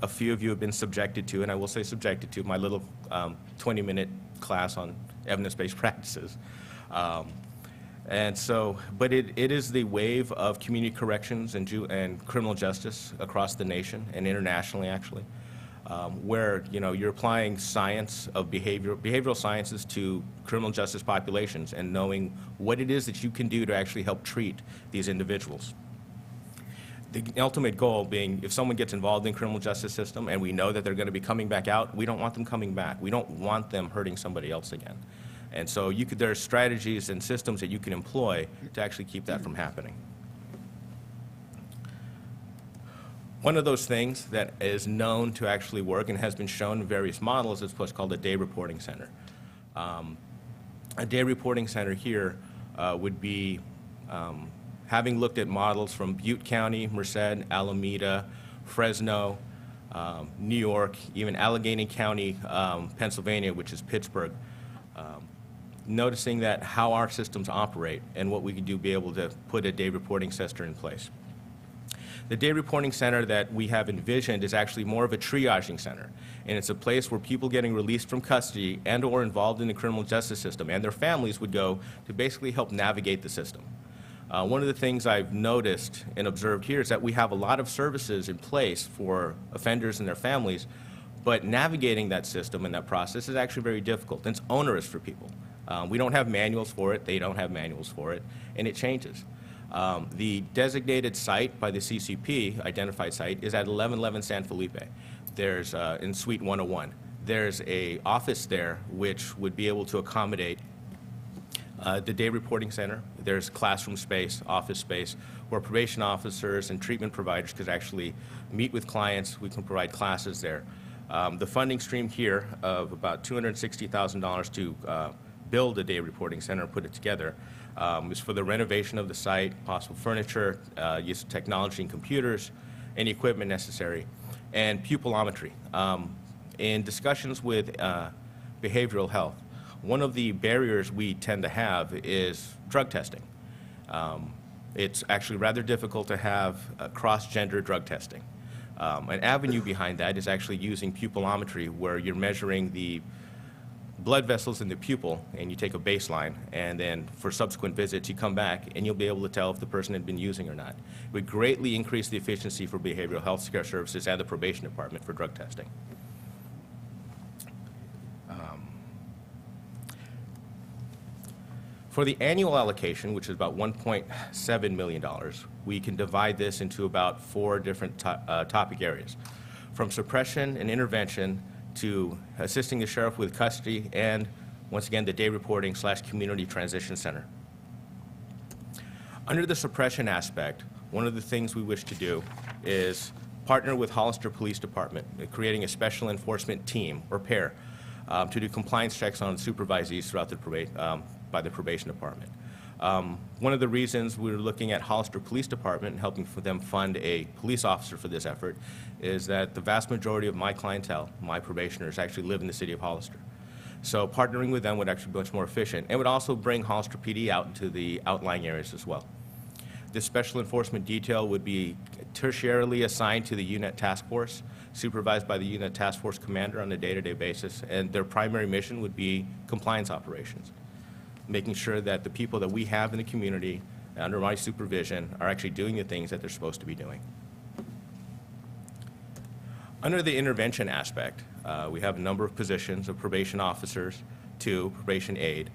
a few of you have been subjected to, and I will say subjected to, my little 20-minute class on evidence-based practices. And so, but it is the wave of community corrections and criminal justice across the nation and internationally, actually, where you're applying science of behavioral sciences to criminal justice populations and knowing what it is that you can do to actually help treat these individuals. The ultimate goal being, if someone gets involved in the criminal justice system and we know that they're going to be coming back out, we don't want them coming back. We don't want them hurting somebody else again. And so there are strategies and systems that you can employ to actually keep that from happening. One of those things that is known to actually work and has been shown in various models is what's called a day reporting center. A day reporting center here would be, having looked at models from Butte County, Merced, Alameda, Fresno, New York, even Allegheny County, Pennsylvania, which is Pittsburgh, noticing that how our systems operate and what we can do be able to put a day reporting center in place. The day reporting center that we have envisioned is actually more of a triaging center, and it's a place where people getting released from custody and or involved in the criminal justice system and their families would go to basically help navigate the system. One of the things I've noticed and observed here is that we have a lot of services in place for offenders and their families, but navigating that system and that process is actually very difficult, and it's onerous for people. We don't have manuals for it, they don't have manuals for it, and it changes. The designated site by the CCP, identified site, is at 1111 San Felipe. There's, in Suite 101, there's a office there which would be able to accommodate the day reporting center. There's classroom space, office space, where probation officers and treatment providers could actually meet with clients. We can provide classes there. The funding stream here of about $260,000 to build a day reporting center and put it together is for the renovation of the site, possible furniture, use of technology and computers, any equipment necessary, and pupillometry. In discussions with behavioral health, one of the barriers we tend to have is drug testing. It's actually rather difficult to have cross-gender drug testing. An avenue behind that is actually using pupillometry, where you're measuring the blood vessels in the pupil, and you take a baseline, and then for subsequent visits you come back and you'll be able to tell if the person had been using or not. It would greatly increase the efficiency for behavioral health care services and the probation department for drug testing. For the annual allocation, which is about $1.7 million, we can divide this into about 4 different topic areas, from suppression and intervention to assisting the sheriff with custody, and once again, the day reporting / community transition center. Under the suppression aspect, one of the things we wish to do is partner with Hollister Police Department, creating a special enforcement team or pair to do compliance checks on supervisees throughout the by the probation department. One of the reasons we're looking at Hollister Police Department and helping for them fund a police officer for this effort is that the vast majority of my clientele, my probationers, actually live in the city of Hollister. So partnering with them would actually be much more efficient and would also bring Hollister PD out into the outlying areas as well. This special enforcement detail would be tertiarily assigned to the unit task force, supervised by the unit task force commander on a day-to-day basis, and their primary mission would be compliance operations, making sure that the people that we have in the community under my supervision are actually doing the things that they're supposed to be doing. Under the intervention aspect, we have a number of positions of probation officers to probation aide,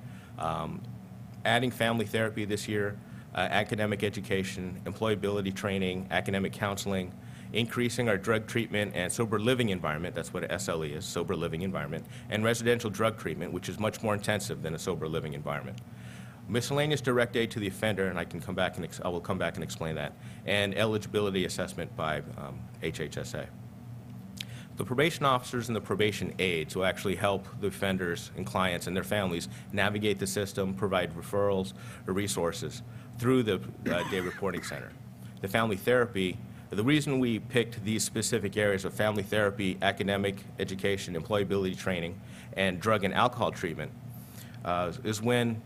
adding family therapy this year, academic education, employability training, academic counseling, increasing our drug treatment and sober living environment, that's what SLE is, sober living environment, and residential drug treatment, which is much more intensive than a sober living environment. Miscellaneous direct aid to the offender, and I will come back and explain that, and eligibility assessment by HHSA. The probation officers and the probation aides will actually help the offenders and clients and their families navigate the system, provide referrals or resources through the day reporting center. The family therapy, the reason we picked these specific areas of family therapy, academic education, employability training, and drug and alcohol treatment is when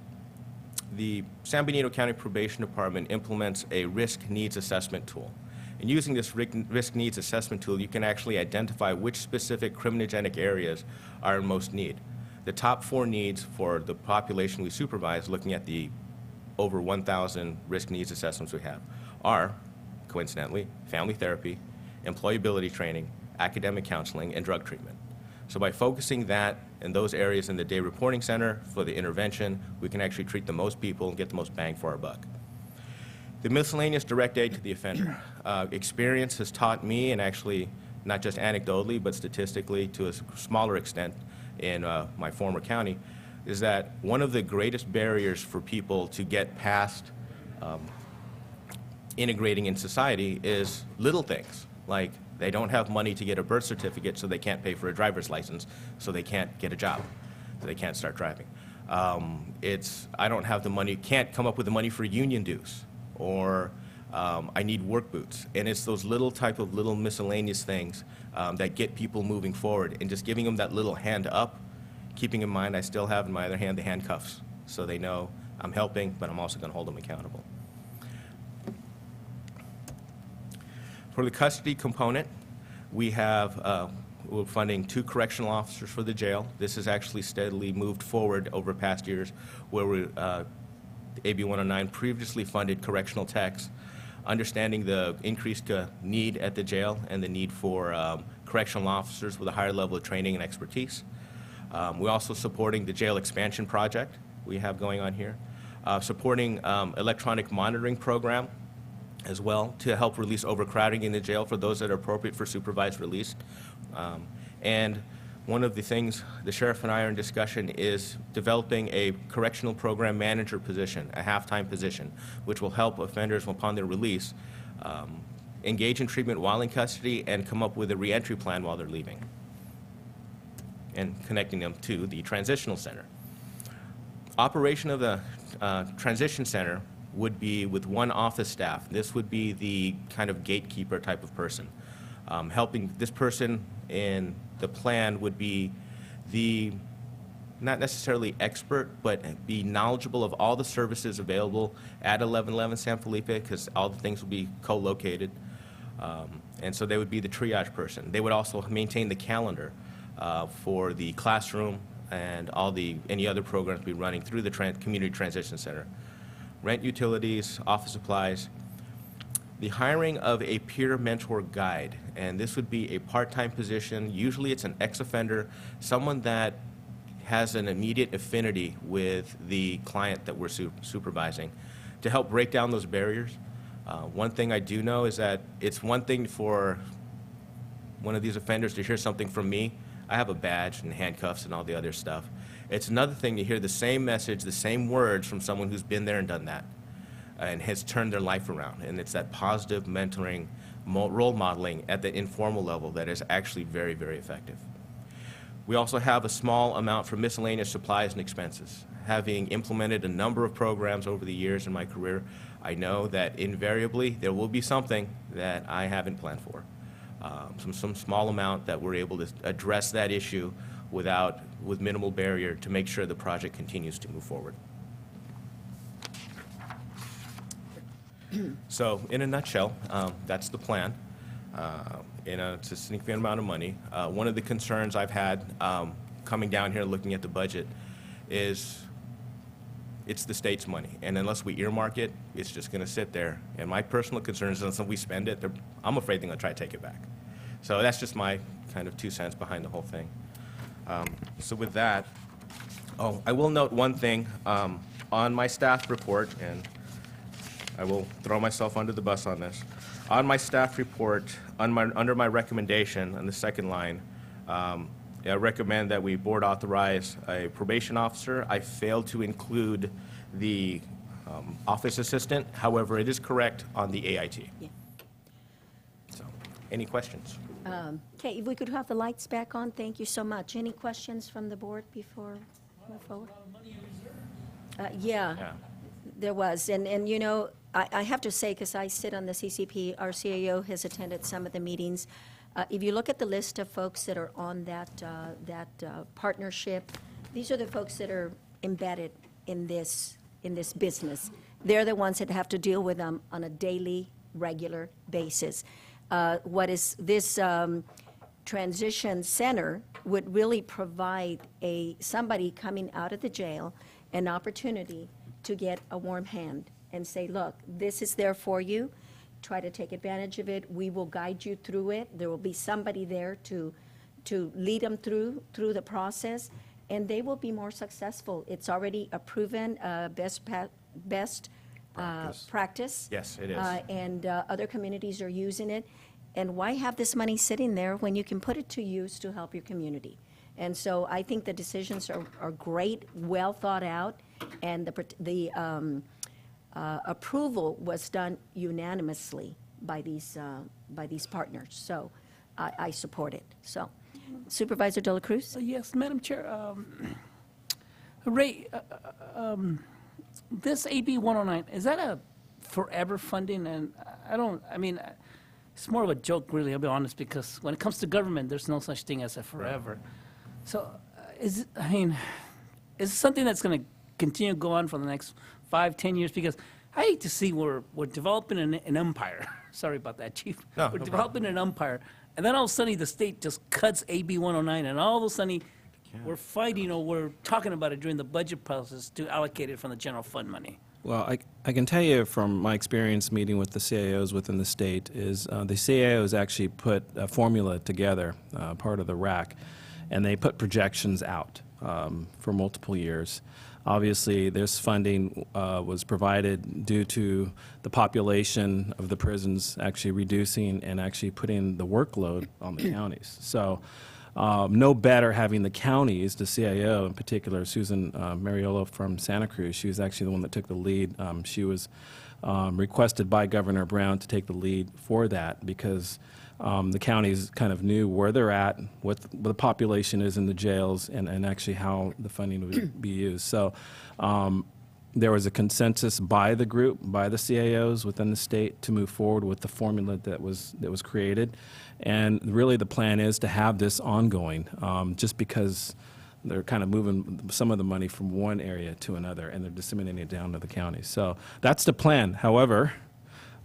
the San Benito County Probation Department implements a risk needs assessment tool. And using this risk needs assessment tool, you can actually identify which specific criminogenic areas are in most need. The top 4 needs for the population we supervise, looking at the over 1,000 risk needs assessments we have, are, coincidentally, family therapy, employability training, academic counseling, and drug treatment. So by focusing that and those areas in the day reporting center for the intervention, we can actually treat the most people and get the most bang for our buck. The miscellaneous direct aid to the offender. Experience has taught me, and actually not just anecdotally, but statistically to a smaller extent in my former county, is that one of the greatest barriers for people to get past integrating in society is little things, like they don't have money to get a birth certificate, so they can't pay for a driver's license, so they can't get a job, so they can't start driving. I don't have the money, can't come up with the money for union dues, or I need work boots. And it's those little miscellaneous things that get people moving forward, and just giving them that little hand up, keeping in mind I still have in my other hand the handcuffs, so they know I'm helping, but I'm also going to hold them accountable. For the custody component, we have we're funding 2 correctional officers for the jail. This has actually steadily moved forward over past years, where we AB 109 previously funded correctional techs, understanding the increased need at the jail and the need for correctional officers with a higher level of training and expertise. We're also supporting the jail expansion project we have going on here, supporting electronic monitoring program as well to help release overcrowding in the jail for those that are appropriate for supervised release. And one of the things the sheriff and I are in discussion is developing a correctional program manager position, a half-time position, which will help offenders upon their release engage in treatment while in custody and come up with a reentry plan while they're leaving, and connecting them to the transitional center. Operation of the transition center would be with 1 office staff. This would be the kind of gatekeeper type of person. Helping this person in the plan would be the, not necessarily expert, but be knowledgeable of all the services available at 1111 San Felipe, because all the things will be co-located. And so they would be the triage person. They would also maintain the calendar for the classroom and any other programs be running through the Community Transition Center. Rent, utilities, office supplies. The hiring of a peer mentor guide, and this would be a part-time position. Usually it's an ex-offender, someone that has an immediate affinity with the client that we're supervising, to help break down those barriers. One thing I do know is that it's one thing for one of these offenders to hear something from me. I have a badge and handcuffs and all the other stuff. It's another thing to hear the same message, the same words from someone who's been there and done that and has turned their life around. And it's that positive mentoring, role modeling at the informal level that is actually very, very effective. We also have a small amount for miscellaneous supplies and expenses. Having implemented a number of programs over the years in my career, I know that invariably there will be something that I haven't planned for. Some small amount that we're able to address that issue with minimal barrier to make sure the project continues to move forward. So in a nutshell, that's the plan. It's a significant amount of money. One of the concerns I've had coming down here looking at the budget is it's the state's money, and unless we earmark it, it's just going to sit there. And my personal concern is unless we spend it, I'm afraid they're going to try to take it back. So that's just my kind of 2 cents behind the whole thing. So with that, I will note one thing on my staff report, and I will throw myself under the bus on this. On my staff report, under my recommendation on the second line, I recommend that we board authorize a probation officer. I failed to include the office assistant. However, it is correct on the AIT. Yeah. So, any questions? Okay, if we could have the lights back on, thank you so much. Any questions from the board before we move forward? Yeah, there was. And you know, I have to say, because I sit on the CCP, our CAO has attended some of the meetings. If you look at the list of folks that are on that partnership, these are the folks that are embedded in this business. They're the ones that have to deal with them on a daily, regular basis. What is this transition center would really provide somebody coming out of the jail an opportunity to get a warm hand and say, look, this is there for you. Try to take advantage of it. We will guide you through it. There will be somebody there to lead them through the process, and they will be more successful. It's already a proven best practice. Yes, it is. And other communities are using it. And why have this money sitting there when you can put it to use to help your community? And so I think the decisions are great, well thought out, and the approval was done unanimously by these partners. So I support it. So Supervisor De La Cruz? Yes, Madam Chair. Ray, this AB 109, is that a forever funding? And I mean, it's more of a joke, really, I'll be honest, because when it comes to government, there's no such thing as a forever. So is it something that's going to continue to go on for the next 5-10 years? Because I hate to see we're developing an empire. Sorry about that, Chief. No, we're no developing an empire, and then all of a sudden the state just cuts AB 109, and all of a sudden we're fighting, or we're talking about it during the budget process to allocate it from the general fund money. Well, I can tell you from my experience meeting with the CAOs within the state is the CAOs actually put a formula together, part of the RAC, and they put projections out for multiple years. Obviously, this funding was provided due to the population of the prisons actually reducing and actually putting the workload on the counties. So no better having the counties, the CIO in particular, Susan Mariolo from Santa Cruz, she was actually the one that took the lead. She was requested by Governor Brown to take the lead for that because the counties kind of knew where they're at, what the population is in the jails, and actually how the funding would be used. So there was a consensus by the group, by the CAOs within the state to move forward with the formula that was created. And really the plan is to have this ongoing, just because they're kind of moving some of the money from one area to another, and they're disseminating it down to the counties. So that's the plan. However,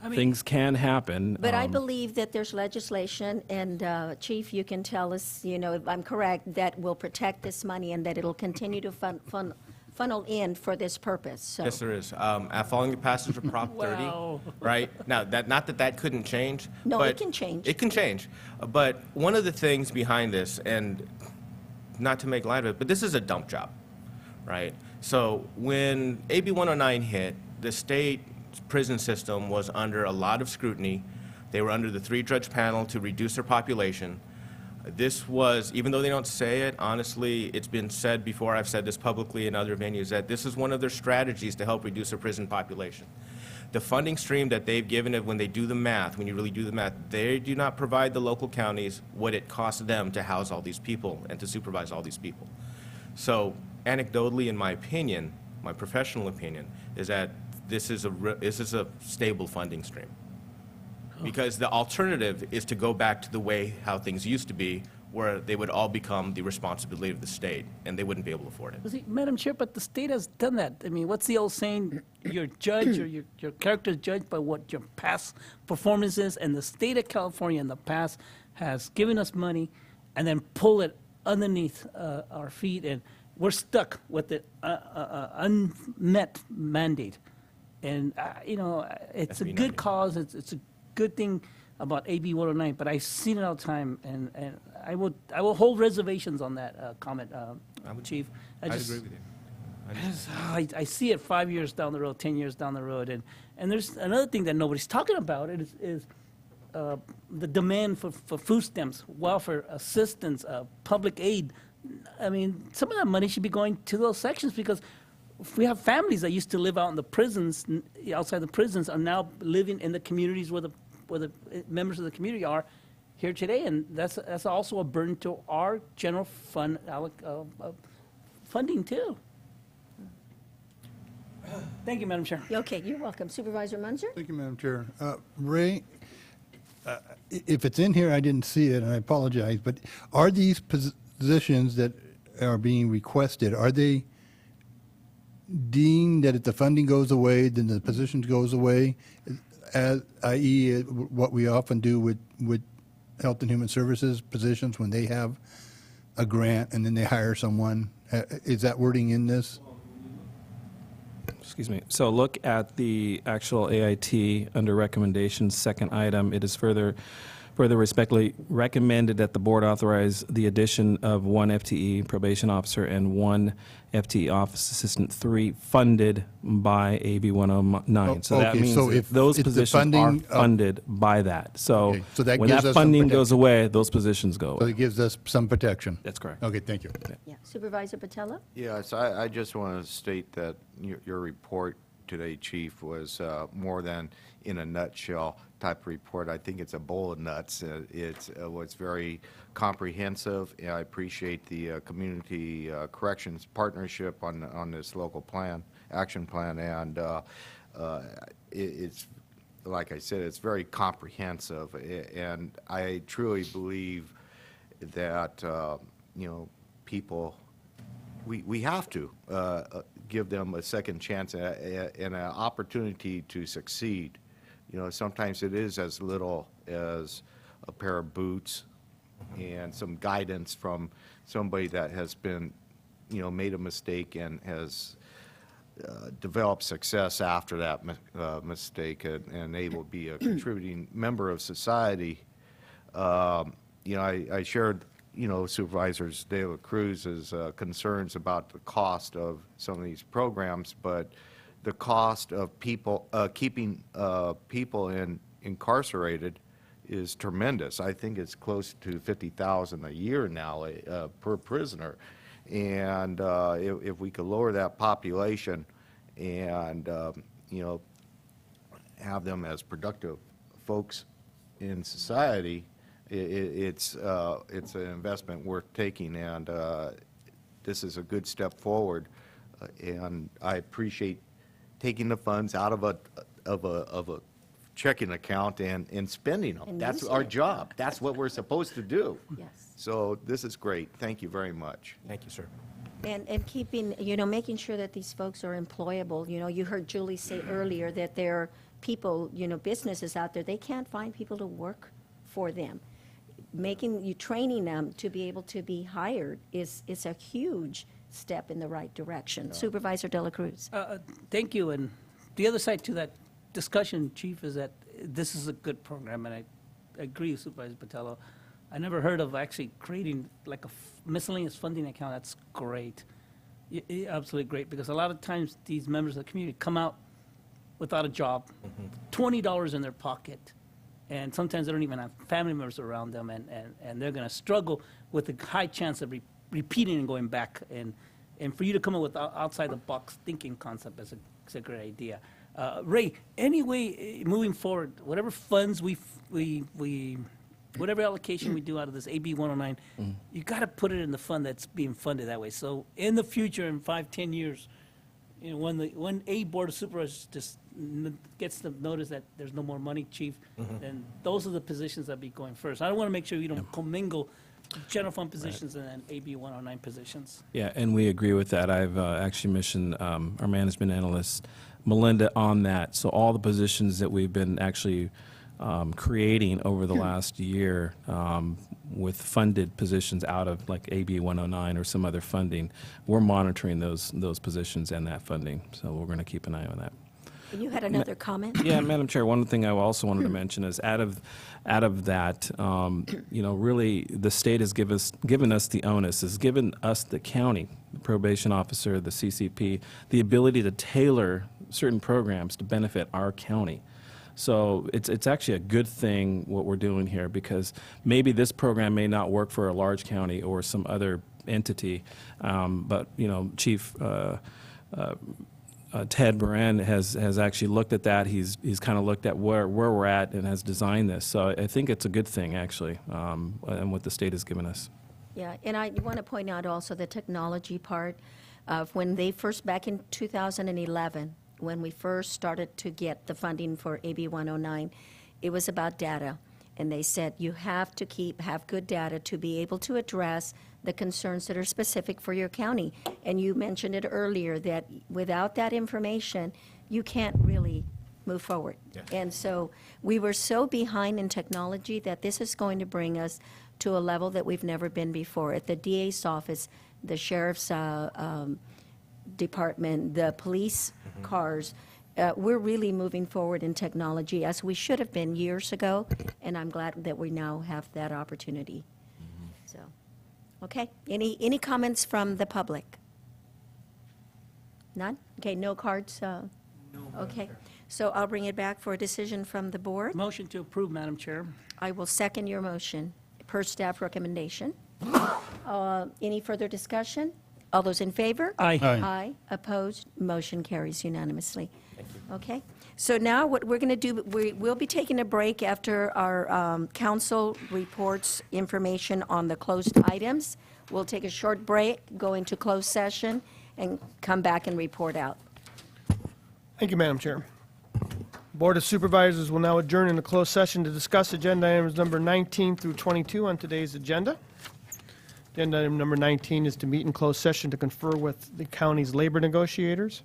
things can happen. But I believe that there's legislation, and Chief, you can tell us, you know, if I'm correct, that will protect this money and that it'll continue to funnel in for this purpose. So. Yes, there is. Following the passage of Prop 30, right? Now, not that couldn't change. No, but it can change. It can change. But one of the things behind this, and not to make light of it, but this is a dump job, right? So when AB 109 hit, the state prison system was under a lot of scrutiny. They were under the 3-judge panel to reduce their population. This was, even though they don't say it, honestly, it's been said before, I've said this publicly in other venues, that this is one of their strategies to help reduce their prison population. The funding stream that they've given it, when they do the math, when you really do the math, they do not provide the local counties what it costs them to house all these people and to supervise all these people. So anecdotally, in my opinion, my professional opinion, is that this is a stable funding stream. Because the alternative is to go back to the way how things used to be, where they would all become the responsibility of the state, and they wouldn't be able to afford it. See, Madam Chair, but the state has done that. I mean, what's the old saying? You're judged, or your character is judged by what your past performance is, and the state of California in the past has given us money and then pulled it underneath our feet, and we're stuck with the unmet mandate. And, it's a good cause, it's a good thing about AB 109, but I've seen it all the time, and I will hold reservations on that comment, Chief. I'd agree with you. I see it 5 years down the road, 10 years down the road, and there's another thing that nobody's talking about is the demand for food stamps, welfare assistance, public aid. I mean, some of that money should be going to those sections, because if we have families that used to live out in the prisons, outside the prisons, are now living in the communities where the members of the community are here today, and that's also a burden to our general fund funding too. Thank you, Madam Chair. Okay, you're welcome. Supervisor Munzer? Thank you, Madam Chair. Ray, if it's in here, I didn't see it, and I apologize, but are these positions that are being requested, are they deemed that if the funding goes away, then the position goes away, i.e. what we often do with Health and Human Services positions when they have a grant and then they hire someone? Is that wording in this? Excuse me. So look at the actual AIT under recommendations, second item. It is further respectfully recommended that the board authorize the addition of 1 FTE probation officer and 1 FTE office assistant 3 funded by AB 109. So that okay, means so that if those the positions funding, are funded by that. So, Okay, so that when gives that us some funding goes protection. away, those positions go So away. it gives us some protection? That's correct. Okay, thank you. Yeah. Supervisor Patella? Yes, I just want to state that your report today, Chief, was more than in a nutshell type report. I think it's a bowl of nuts. It was very comprehensive, and I appreciate the community corrections partnership on this local plan, action plan, and it's, like I said, it's very comprehensive, and I truly believe that, people, we have to give them a second chance and an opportunity to succeed. Sometimes it is as little as a pair of boots and some guidance from somebody that has been, made a mistake and has developed success after that mistake and able to be a contributing member of society. I shared, Supervisors De La Cruz's concerns about the cost of some of these programs, but the cost of people, keeping people incarcerated is tremendous. I think it's close to $50,000 a year now per prisoner. And if we could lower that population and, have them as productive folks in society, it's an investment worth taking, and this is a good step forward. And I appreciate taking the funds out of a checking account and spending them. And That's using our it. job. That's what we're supposed to do. Yes. So this is great. Thank you very much. Thank you, sir. And keeping, making sure that these folks are employable. You heard Julie say earlier that there are people, businesses out there, they can't find people to work for them. Training them to be able to be hired is a huge step in the right direction. Supervisor De La Cruz. Thank you, and the other side to that discussion, Chief, is that this is a good program, and I agree with Supervisor Patello. I never heard of actually creating like a miscellaneous funding account. That's great. Absolutely great, because a lot of times these members of the community come out without a job, $20 in their pocket, and sometimes they don't even have family members around them, and they're going to struggle with a high chance of repeating and going back. And for you to come up with outside-the-box thinking concept is a great idea. Ray, anyway, moving forward, whatever funds whatever allocation we do out of this AB 109, you got to put it in the fund that's being funded that way. So in the future, in 5-10 years, when a board of supervisors just gets the notice that there's no more money, Chief, then those are the positions that be going first. I want to make sure you don't commingle General fund positions and then AB 109 positions. Yeah, and we agree with that. I've actually missioned our management analyst, Melinda, on that. So all the positions that we've been actually creating over the last year with funded positions out of like AB 109 or some other funding, we're monitoring those positions and that funding. So we're going to keep an eye on that. You had another comment? Yeah, Madam Chair, one thing I also wanted to mention is out of that, really the state has given us the onus, has given us, the county, the probation officer, the CCP, the ability to tailor certain programs to benefit our county. So it's actually a good thing what we're doing here, because maybe this program may not work for a large county or some other entity, but Chief Ted Moran has actually looked at that. He's kind of looked at where we're at and has designed this. So I think it's a good thing, actually, and what the state has given us. Yeah, and I want to point out also the technology part of when they first, back in 2011, when we first started to get the funding for AB 109, it was about data. And they said you have to have good data to be able to address the concerns that are specific for your county. And you mentioned it earlier that without that information, you can't really move forward. Yes. And so we were so behind in technology that this is going to bring us to a level that we've never been before. At the DA's office, the sheriff's department, the police cars, we're really moving forward in technology as we should have been years ago, and I'm glad that we now have that opportunity. So, okay, any comments from the public? None? Okay, no cards? Okay, so I'll bring it back for a decision from the board. Motion to approve, Madam Chair. I will second your motion per staff recommendation. Any further discussion? All those in favor? Aye. Aye. Opposed? Motion carries unanimously. Okay, so now what we're going to do, we'll be taking a break after our council reports information on the closed items. We'll take a short break, go into closed session, and come back and report out. Thank you, Madam Chair. Board of Supervisors will now adjourn into closed session to discuss agenda items number 19 through 22 on today's agenda. Agenda item number 19 is to meet in closed session to confer with the county's labor negotiators.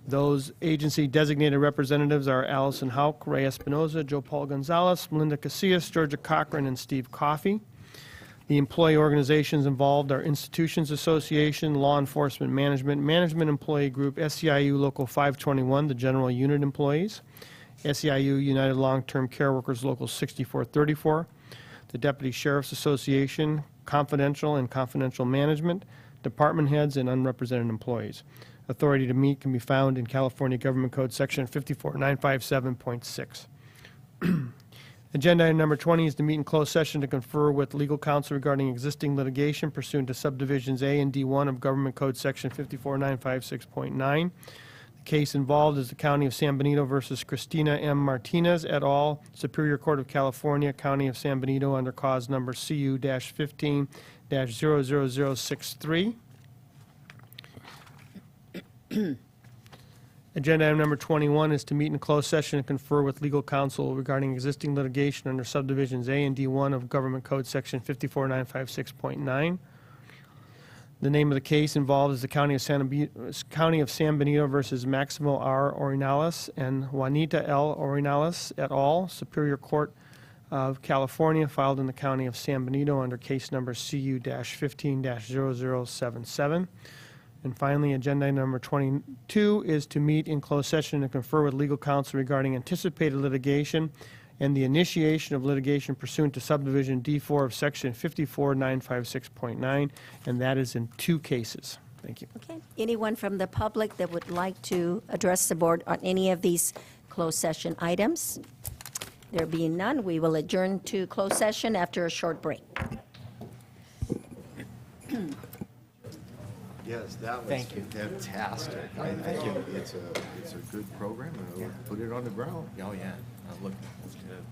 Those agency designated representatives are Allison Hauk, Ray Espinoza, Joe Paul Gonzalez, Melinda Casillas, Georgia Cochran, and Steve Coffey. The employee organizations involved are Institutions Association, Law Enforcement Management, Management Employee Group, SEIU Local 521, the General Unit Employees, SEIU United Long-Term Care Workers Local 6434, the Deputy Sheriff's Association, Confidential and Confidential Management, department heads, and unrepresented employees. Authority to meet can be found in California Government Code Section 54957.6. Agenda item number 20 is to meet in closed session to confer with legal counsel regarding existing litigation pursuant to subdivisions A and D1 of Government Code Section 54956.9. The case involved is the County of San Benito versus Christina M. Martinez et al., Superior Court of California, County of San Benito, under cause number CU-15-00063. Agenda item number 21 is to meet in closed session and confer with legal counsel regarding existing litigation under subdivisions A and D1 of Government Code Section 54956.9. The name of the case involved is the County of San Benito versus Maximo R. Orinales and Juanita L. Orinales et al., Superior Court of California, filed in the County of San Benito under case number CU-15-0077. And finally, agenda item number 22 is to meet in closed session and confer with legal counsel regarding anticipated litigation and the initiation of litigation pursuant to subdivision D4 of section 54956.9, and that is in 2 cases. Thank you. Okay. Anyone from the public that would like to address the board on any of these closed session items? There being none, we will adjourn to closed session after a short break. Yes, that was fantastic. I think it's a good program, and we'll put it on the ground. Oh, yeah. Look, that's good.